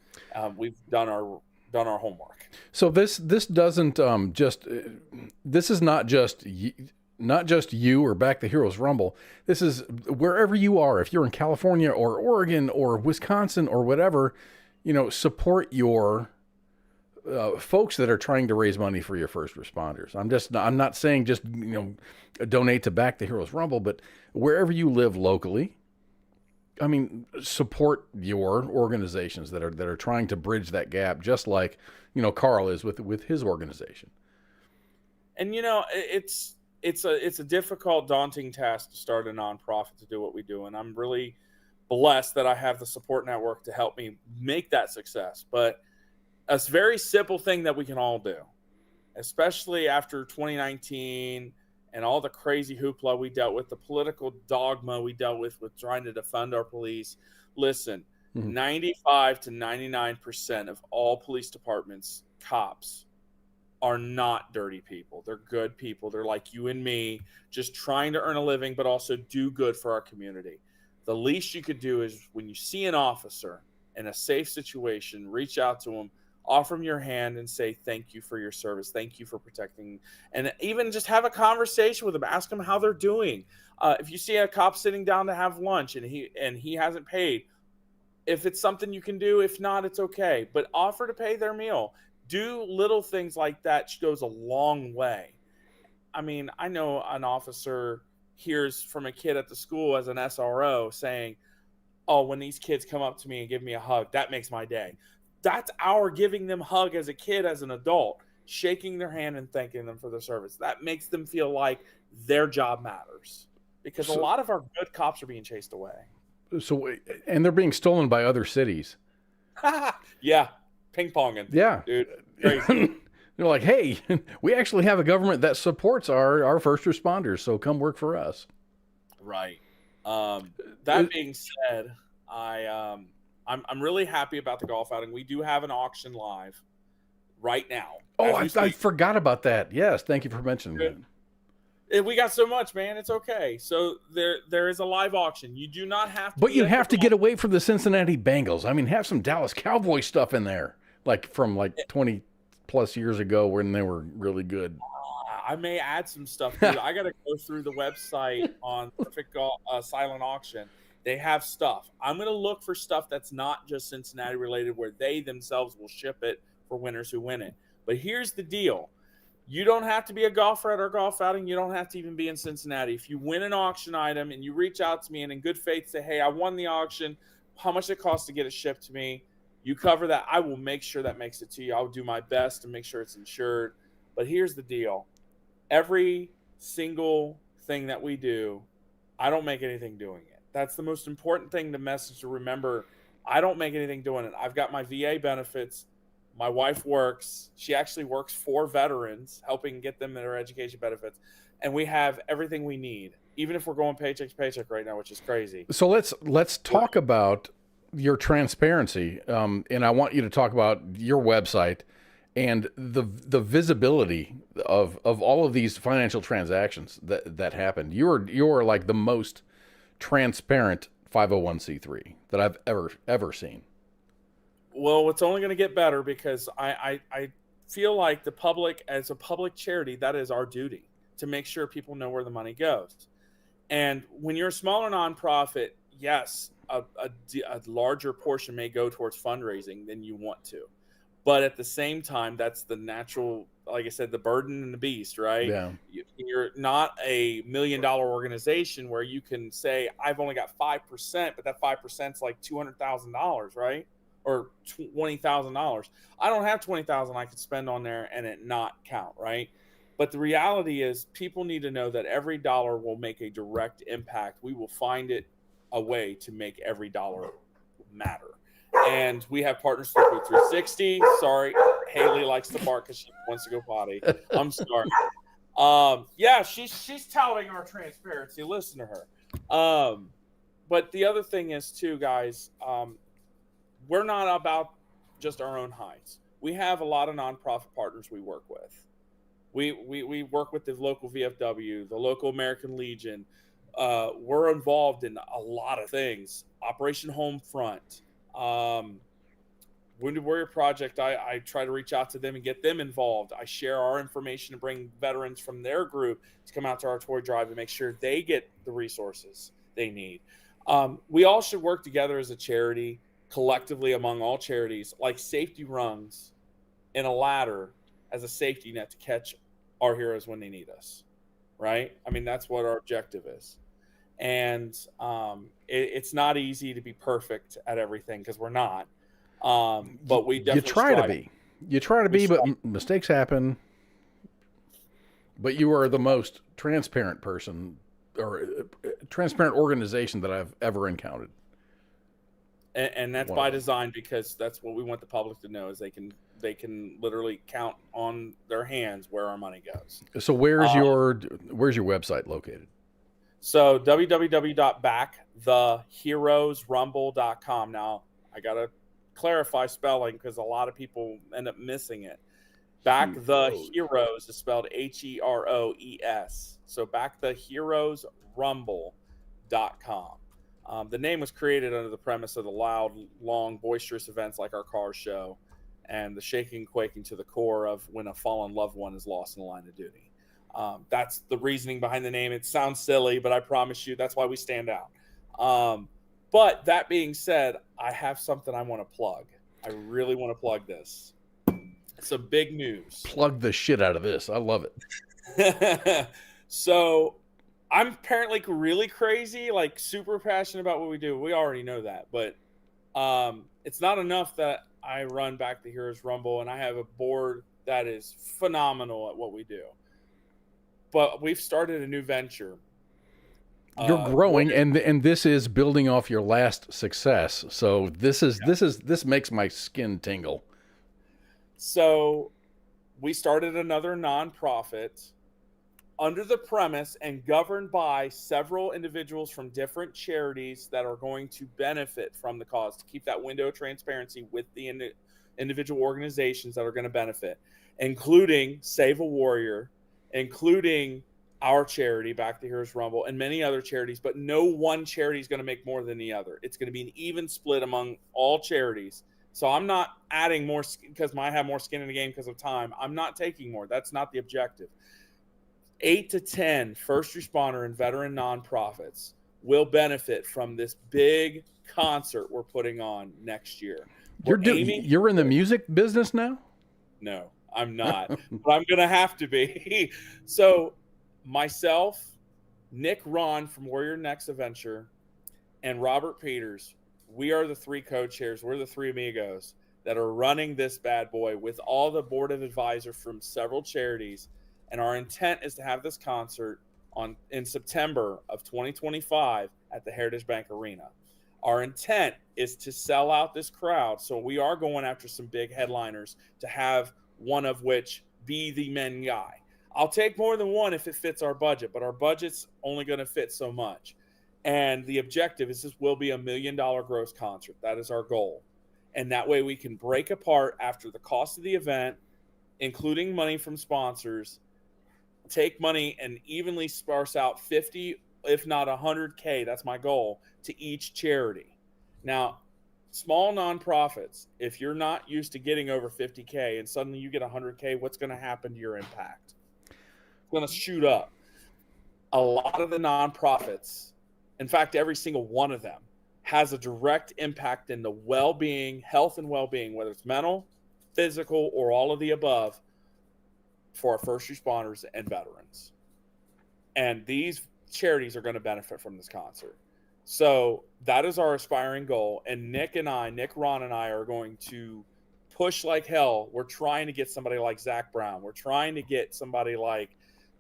We've done our homework. So this doesn't this is not just you or Back the Heroes Rumble. This is wherever you are. If you're in California or Oregon or Wisconsin or whatever, support your folks that are trying to raise money for your first responders. I'm not saying just donate to Back the Heroes Rumble, but wherever you live locally, I mean, support your organizations that are trying to bridge that gap, just like Carl is with his organization. And it's a difficult, daunting task to start a nonprofit to do what we do, and I'm really blessed that I have the support network to help me make that success. But a very simple thing that we can all do, especially after 2019 and all the crazy hoopla we dealt with, the political dogma we dealt with trying to defund our police. Listen, 95 to 99% of all police departments, cops, are not dirty people. They're good people. They're like you and me, just trying to earn a living, but also do good for our community. The least you could do is when you see an officer in a safe situation, reach out to them, offer them your hand and say, thank you for your service. Thank you for protecting. And even just have a conversation with them. Ask them how they're doing. If you see a cop sitting down to have lunch and he hasn't paid, if it's something you can do, if not, it's okay. But offer to pay their meal. Do little things like that goes a long way. I mean, I know an officer hears from a kid at the school as an SRO saying, oh, when these kids come up to me and give me a hug, that makes my day. That's our giving them a hug as a kid, as an adult, shaking their hand and thanking them for their service. That makes them feel like their job matters, because a lot of our good cops are being chased away. So, and they're being stolen by other cities. Yeah. Ping ponging. Yeah. Dude. Crazy. They're like, hey, we actually have a government that supports our first responders, so come work for us. Right. That being said, I'm really happy about the golf outing. We do have an auction live right now. Oh, I forgot about that. Yes, thank you for mentioning that. We got so much, man. It's okay. So there is a live auction. You do not have to. But you have to get away from the Cincinnati Bengals. I mean, have some Dallas Cowboy stuff in there, like from 20 plus years ago when they were really good. I may add some stuff, dude. I got to go through the website on Perfect Silent Auction. They have stuff. I'm going to look for stuff that's not just Cincinnati related, where they themselves will ship it for winners who win it. But here's the deal. You don't have to be a golfer at our golf outing. You don't have to even be in Cincinnati. If you win an auction item and you reach out to me and in good faith say, hey, I won the auction, how much it costs to get it shipped to me, you cover that. I will make sure that makes it to you. I'll do my best to make sure it's insured. But here's the deal. Every single thing that we do, I don't make anything doing it. That's the most important thing, the message to remember. I don't make anything doing it. I've got my VA benefits. My wife works. She actually works for veterans, helping get them their education benefits. And we have everything we need, even if we're going paycheck to paycheck right now, which is crazy. So let's talk about your transparency. And I want you to talk about your website and the visibility of all of these financial transactions that happened. You're like the most transparent 501c3 that I've ever seen. Well, it's only going to get better, because I feel like the public, as a public charity, that is our duty to make sure people know where the money goes. And when you're a smaller nonprofit, yes, a larger portion may go towards fundraising than you want to. But at the same time, that's the natural, like I said, the burden and the beast, right? Yeah. You're not a $1 million organization where you can say, I've only got 5%, but that 5% is like $200,000, right? Or $20,000. I don't have $20,000 I could spend on there and it not count, right? But the reality is, people need to know that every dollar will make a direct impact. We will find a way to make every dollar matter. And we have partners with 360. Sorry, Haley likes to bark because she wants to go potty. I'm sorry. Yeah, she's touting our transparency. Listen to her. But the other thing is too, guys, we're not about just our own highs. We have a lot of nonprofit partners we work with. We work with the local VFW, the local American Legion. We're involved in a lot of things. Operation Homefront. Wounded Warrior Project, I try to reach out to them and get them involved. I share our information to bring veterans from their group to come out to our toy drive and make sure they get the resources they need. We all should work together as a charity, collectively among all charities, like safety rungs in a ladder as a safety net to catch our heroes when they need us, right? I mean, that's what our objective is. And it's not easy to be perfect at everything, because we're not. But we definitely You try to be, but mistakes happen. But you are the most transparent person, or transparent organization that I've ever encountered. And that's by design, because that's what we want the public to know, is they can literally count on their hands where our money goes. So where's your website located? So www.backtheheroesrumble.com. Now, I got to clarify spelling, because a lot of people end up missing it. Back the Heroes is spelled Heroes. So backtheheroesrumble.com. The name was created under the premise of the loud, long, boisterous events like our car show and the shaking, quaking to the core of when a fallen loved one is lost in the line of duty. That's the reasoning behind the name. It sounds silly, but I promise you that's why we stand out. But that being said, I have something I want to plug. I really want to plug this. Some big news. Plug the shit out of this. I love it. So I'm apparently really crazy, like super passionate about what we do. We already know that, but it's not enough that I run Back the Heroes Rumble and I have a board that is phenomenal at what we do. But we've started a new venture. You're growing, and this is building off your last success. So this makes my skin tingle. So we started another nonprofit under the premise and governed by several individuals from different charities that are going to benefit from the cause, to keep that window of transparency with the individual organizations that are going to benefit, including Save a Warrior, including our charity, Back the Heroes Rumble, and many other charities. But no one charity is going to make more than the other. It's going to be an even split among all charities. So I'm not adding more because I have more skin in the game because of time. I'm not taking more. That's not the objective. 8 to 10 first responder and veteran nonprofits will benefit from this big concert we're putting on next year. You're in the music business now? No, I'm not, but I'm going to have to be. So myself, Nick Ron from Warrior Next Adventure, and Robert Peters, we are the three co-chairs. We're the three amigos that are running this bad boy with all the board of advisors from several charities. And our intent is to have this concert in September of 2025 at the Heritage Bank Arena. Our intent is to sell out this crowd. So we are going after some big headliners, to have one of which be the main guy. I'll take more than one if it fits our budget, but our budget's only going to fit so much. And the objective is this will be $1 million gross concert. That is our goal. And that way we can break apart after the cost of the event, including money from sponsors, take money and evenly sparse out 50, if not 100K, that's my goal, to each charity. Now, small nonprofits, if you're not used to getting over 50K and suddenly you get 100K, what's going to happen to your impact? It's going to shoot up. A lot of the nonprofits, in fact, every single one of them, has a direct impact in the well-being, health and well-being, whether it's mental, physical, or all of the above, for our first responders and veterans. And these charities are going to benefit from this concert. So that is our aspiring goal. And Nick Ron and I are going to push like hell. We're trying to get somebody like Zach Brown. We're trying to get somebody like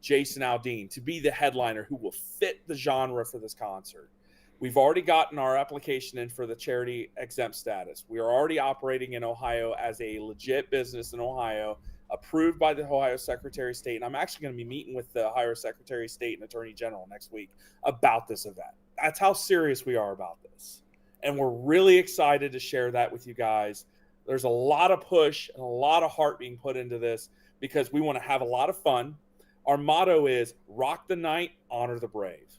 Jason Aldean to be the headliner who will fit the genre for this concert. We've already gotten our application in for the charity exempt status. We are already operating in Ohio as a legit business in Ohio, approved by the Ohio Secretary of State. And I'm actually going to be meeting with the Ohio Secretary of State and Attorney General next week about this event. That's how serious we are about this. And we're really excited to share that with you guys. There's a lot of push and a lot of heart being put into this because we want to have a lot of fun. Our motto is rock the night, honor the brave.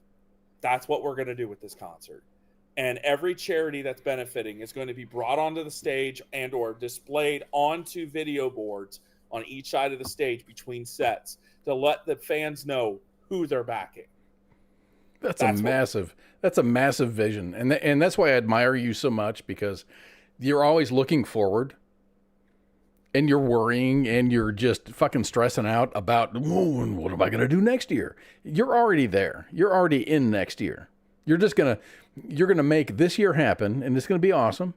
That's what we're going to do with this concert. And every charity that's benefiting is going to be brought onto the stage and or displayed onto video boards on each side of the stage between sets to let the fans know who they're backing. That's a massive vision. And that's why I admire you so much, because you're always looking forward and you're worrying and you're just fucking stressing out about, what am I going to do next year? You're already there. You're already in next year. You're going to make this year happen, and it's going to be awesome.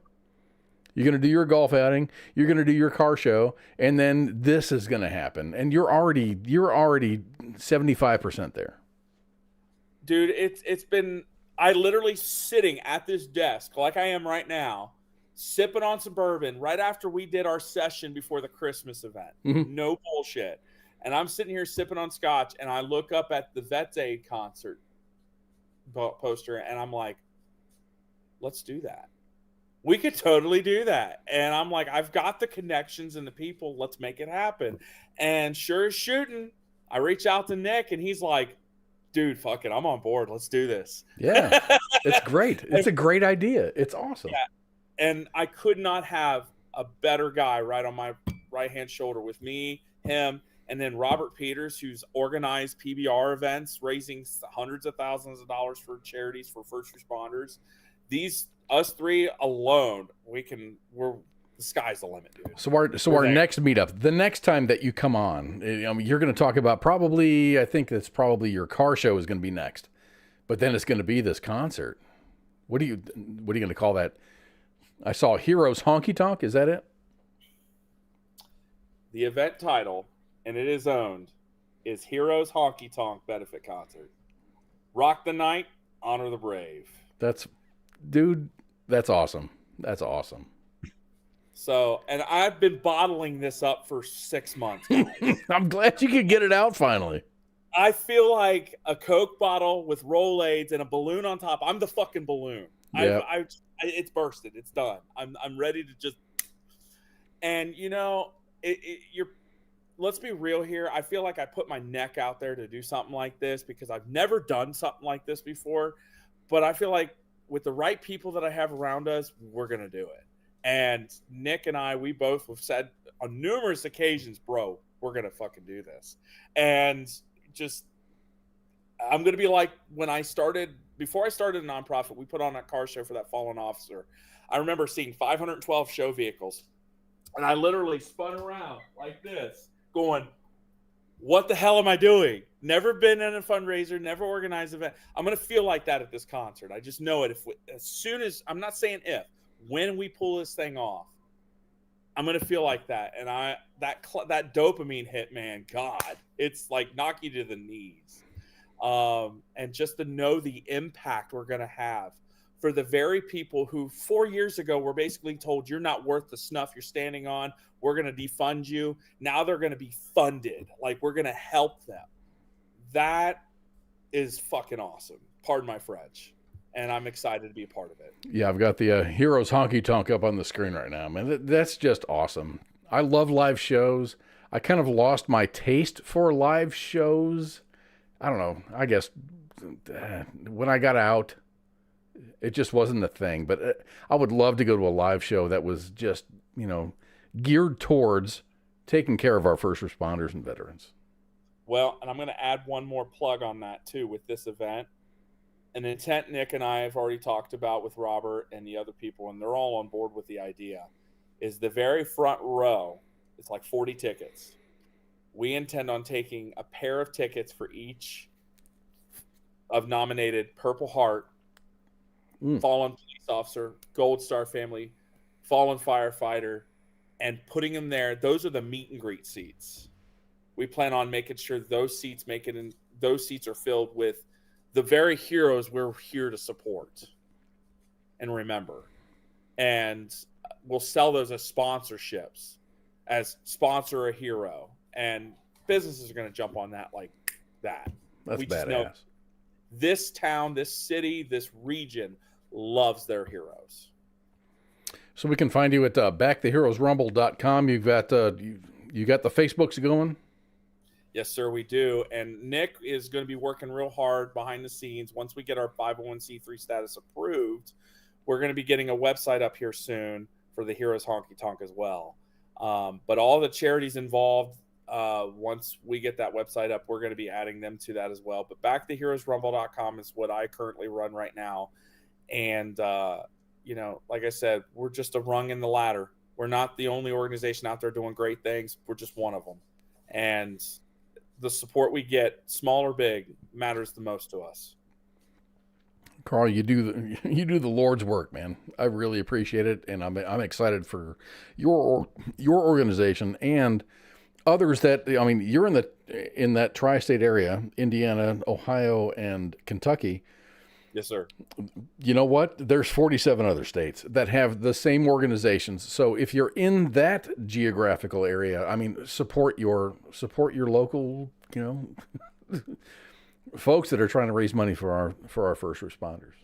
You're going to do your golf outing. You're going to do your car show, and then this is going to happen. And you're already 75% there. Dude, it's been, I literally sitting at this desk like I am right now, sipping on some bourbon right after we did our session before the Christmas event. Mm-hmm. No bullshit. And I'm sitting here sipping on scotch, and I look up at the Vets Aid concert poster, and I'm like, let's do that. We could totally do that. And I'm like, I've got the connections and the people. Let's make it happen. And sure as shooting, I reach out to Nick and he's like, dude, fuck it. I'm on board. Let's do this. Yeah. It's great. It's a great idea. It's awesome. Yeah. And I could not have a better guy right on my right-hand shoulder with me, him, and then Robert Peters, who's organized PBR events, raising hundreds of thousands of dollars for charities for first responders. Us three alone, the sky's the limit, dude. So our next meetup, the next time that you come on, you're going to talk about I think that's probably your car show is going to be next, but then it's going to be this concert. What are you going to call that? I saw Heroes Honky Tonk. Is that it? The event title, and it is owned, is Heroes Honky Tonk Benefit Concert. Rock the night, honor the brave. Dude, that's awesome. That's awesome. So, and I've been bottling this up for 6 months. I'm glad you could get it out finally. I feel like a Coke bottle with Rolaids and a balloon on top. I'm the fucking balloon. Yeah. It's bursted. It's done. I'm ready to just. And let's be real here. I feel like I put my neck out there to do something like this because I've never done something like this before. But I feel like with the right people that I have around us, we're going to do it. And Nick and I, we both have said on numerous occasions, bro, we're going to fucking do this. And just, I'm going to be like before I started a nonprofit, we put on that car show for that fallen officer. I remember seeing 512 show vehicles. And I literally spun around like this, going, what the hell am I doing? Never been in a fundraiser, never organized an event. I'm going to feel like that at this concert. I just know it. I'm not saying if, when we pull this thing off, I'm going to feel like that. And that dopamine hit, man, God, it's like knock you to the knees. And just to know the impact we're going to have for the very people who 4 years ago were basically told you're not worth the snuff you're standing on. We're going to defund you. Now they're going to be funded. Like, we're going to help them. That is fucking awesome. Pardon my French. And I'm excited to be a part of it. Yeah, I've got the Heroes Honky Tonk up on the screen right now, man. That's just awesome. I love live shows. I kind of lost my taste for live shows. I don't know. I guess when I got out, it just wasn't a thing. But I would love to go to a live show that was just, geared towards taking care of our first responders and veterans. Well, and I'm going to add one more plug on that, too, with this event. An intent Nick and I have already talked about with Robert and the other people, and they're all on board with the idea, is the very front row. It's like 40 tickets. We intend on taking a pair of tickets for each of nominated Purple Heart, fallen police officer, Gold Star family, fallen firefighter, and putting them there. Those are the meet and greet seats. We plan on making sure those seats are filled with the very heroes we're here to support and remember. And we'll sell those as sponsorships, as sponsor a hero. And businesses are going to jump on that like that. That's we just badass. know this town, this city, this region loves their heroes. So we can find you at backtheheroesrumble.com. You've got you got the Facebooks going? Yes, sir, we do. And Nick is going to be working real hard behind the scenes. Once we get our 501c3 status approved, we're going to be getting a website up here soon for the Heroes Honky Tonk as well. But all the charities involved, once we get that website up, we're going to be adding them to that as well. But backtheheroesrumble.com is what I currently run right now. And, like I said, we're just a rung in the ladder. We're not the only organization out there doing great things. We're just one of them. And the support we get, small or big, matters the most to us. Carl, you do the Lord's work, man. I really appreciate it, and I'm excited for your organization and others that you're in that tri-state area, Indiana, Ohio, and Kentucky. Yes, sir. You know what? There's 47 other states that have the same organizations. So if you're in that geographical area, support your local, folks that are trying to raise money for our first responders.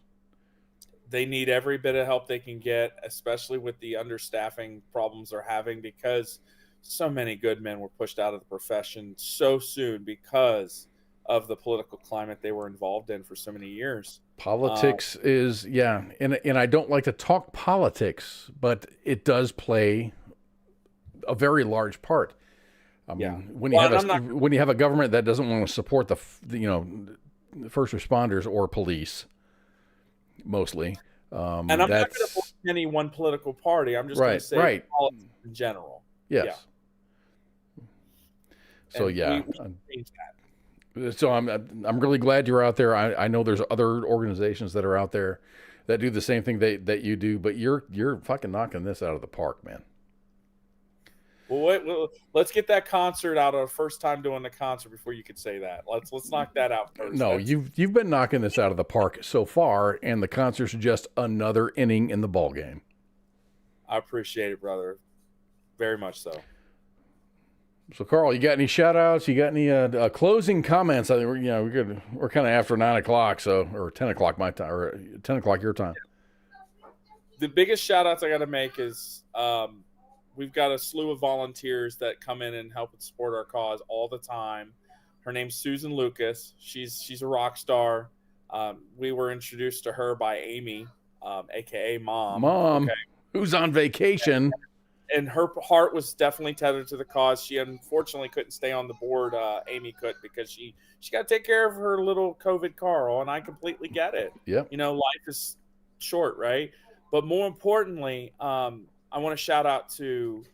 they need every bit of help they can get, especially with the understaffing problems they're having, because so many good men were pushed out of the profession so soon because of the political climate they were involved in for so many years. Politics is, yeah, and I don't like to talk politics, but it does play a very large part. I mean, when you have a government that doesn't want to support the first responders or police, mostly, and I'm not going to blame any one political party. I'm just going to say politics in general. Yes. Yeah. So and yeah. we change that. So I'm really glad you're out there. I know there's other organizations that are out there that do the same thing that you do, but you're fucking knocking this out of the park, man. Well, let's get that concert out our first time doing the concert before you could say that. Let's knock that out first. No, you've been knocking this out of the park so far, and the concert's just another inning in the ball game. I appreciate it, brother. Very much so. So, Carl, you got any shout-outs? You got any closing comments? I think we're kind of after 9 o'clock, or 10 o'clock my time, or 10 o'clock your time. The biggest shout-outs I got to make is we've got a slew of volunteers that come in and help and support our cause all the time. Her name's Susan Lucas. She's a rock star. We were introduced to her by Amy, a.k.a. Mom. Okay. Who's on vacation. And her heart was definitely tethered to the cause. She unfortunately couldn't stay on the board. Amy could, because she got to take care of her little COVID Carl, and I completely get it. Yeah. Life is short, right? But more importantly, I want to shout out to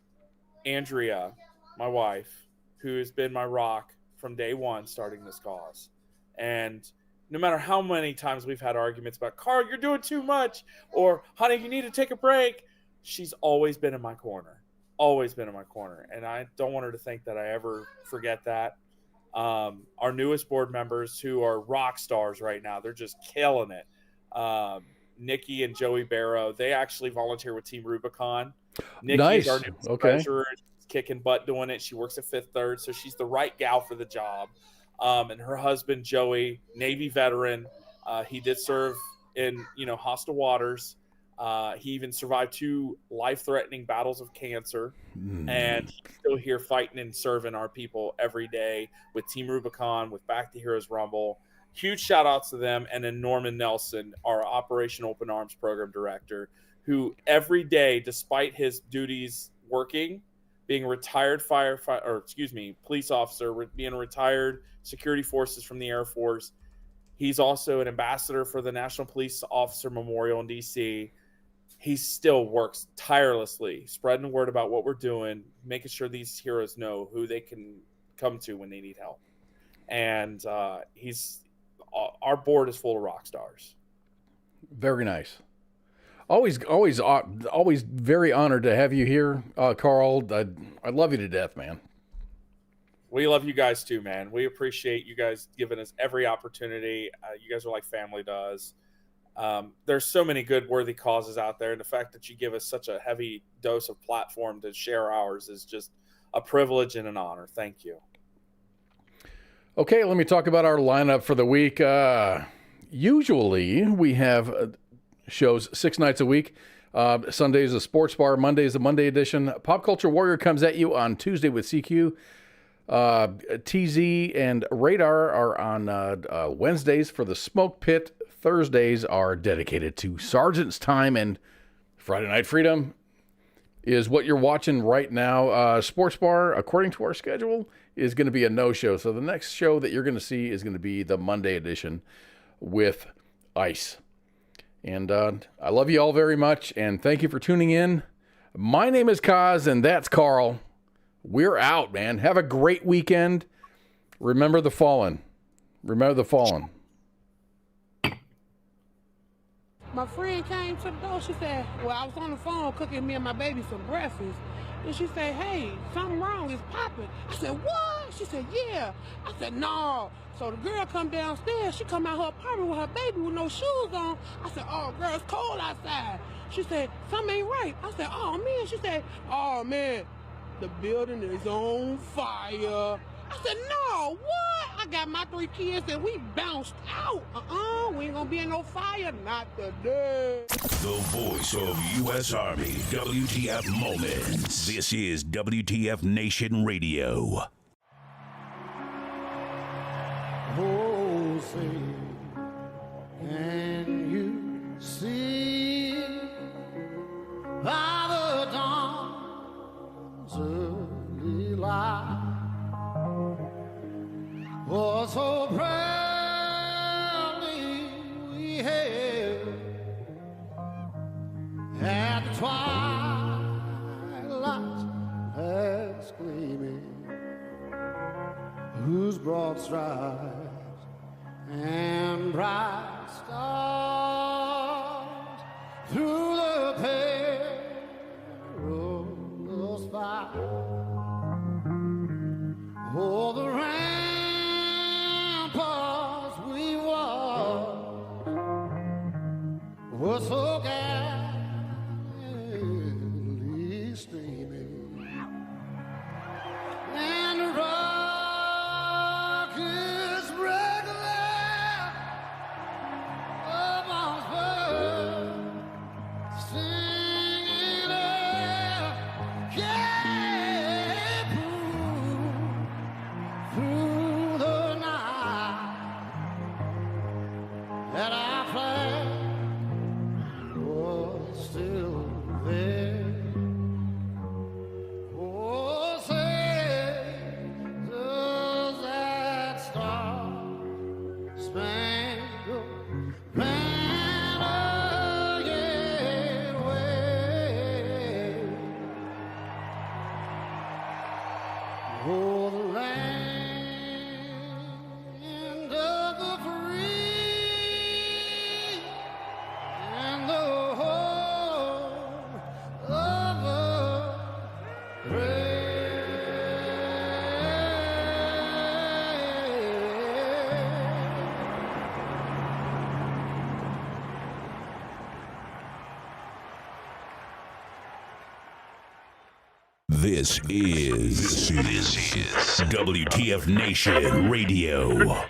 Andrea, my wife, who has been my rock from day one starting this cause. And no matter how many times we've had arguments about, Carl, you're doing too much, or honey, you need to take a break, she's always been in my corner. Always been in my corner. And I don't want her to think that I ever forget that. Our newest board members, who are rock stars right now, they're just killing it. Nikki and Joey Barrow, they actually volunteer with Team Rubicon. Nikki's nice. our new treasurer. She's kicking butt doing it. She works at Fifth Third, so she's the right gal for the job. And her husband, Joey, Navy veteran. He did serve in, hostile waters. He even survived 2 life-threatening battles of cancer, and he's still here fighting and serving our people every day with Team Rubicon, with Back to Heroes Rumble. Huge shout-outs to them. And then Norman Nelson, our Operation Open Arms Program Director, who every day, despite his duties working, being a retired police officer, being a retired security forces from the Air Force, he's also an ambassador for the National Police Officer Memorial in D.C., he still works tirelessly, spreading the word about what we're doing, making sure these heroes know who they can come to when they need help. And our board is full of rock stars. Very nice. Always very honored to have you here, Carl. I love you to death, man. We love you guys too, man. We appreciate you guys giving us every opportunity. You guys are like family to us. There's so many good, worthy causes out there, and the fact that you give us such a heavy dose of platform to share ours is just a privilege and an honor. Thank you. Okay, let me talk about our lineup for the week. Usually we have shows 6 nights a week. Sunday is a sports bar. Monday is the Monday edition. Pop Culture Warrior comes at you on Tuesday with CQ. TZ and Radar are on Wednesdays for the Smoke Pit. Thursdays are dedicated to Sergeant's Time, and Friday Night Freedom is what you're watching right now. Sports Bar, according to our schedule, is going to be a no-show. So the next show that you're going to see is going to be the Monday edition with Ice. And I love you all very much, and thank you for tuning in. My name is Kaz, and that's Carl. We're out, man. Have a great weekend. Remember the fallen. Remember the fallen. My friend came to the door. She said, well, I was on the phone cooking me and my baby some breakfast. And she said, hey, something wrong. It's popping. I said, what? She said, yeah. I said, no. So the girl come downstairs. She come out her apartment with her baby with no shoes on. I said, oh, girl, it's cold outside. She said, something ain't right. I said, oh, man. She said, oh, man, the building is on fire. I said, no, what? I got my 3 kids and we bounced out. We ain't gonna be in no fire, not today. The voice of U.S. Army, WTF Moments. This is WTF Nation Radio. Oh, say, can you see by the dawn's early light? Oh, so proudly we hailed at the twilight's last gleaming, whose broad stripes and bright stars through the perilous fight. Oh, the ramparts we walked were so gallantly streaming, and the rockets regular amongst birds singing out, yeah, through the night, that our flag was still there. Oh, say, does that star-spangled banner yet wave? Oh, the land of the free and the home of the brave. This is WTF Nation Radio.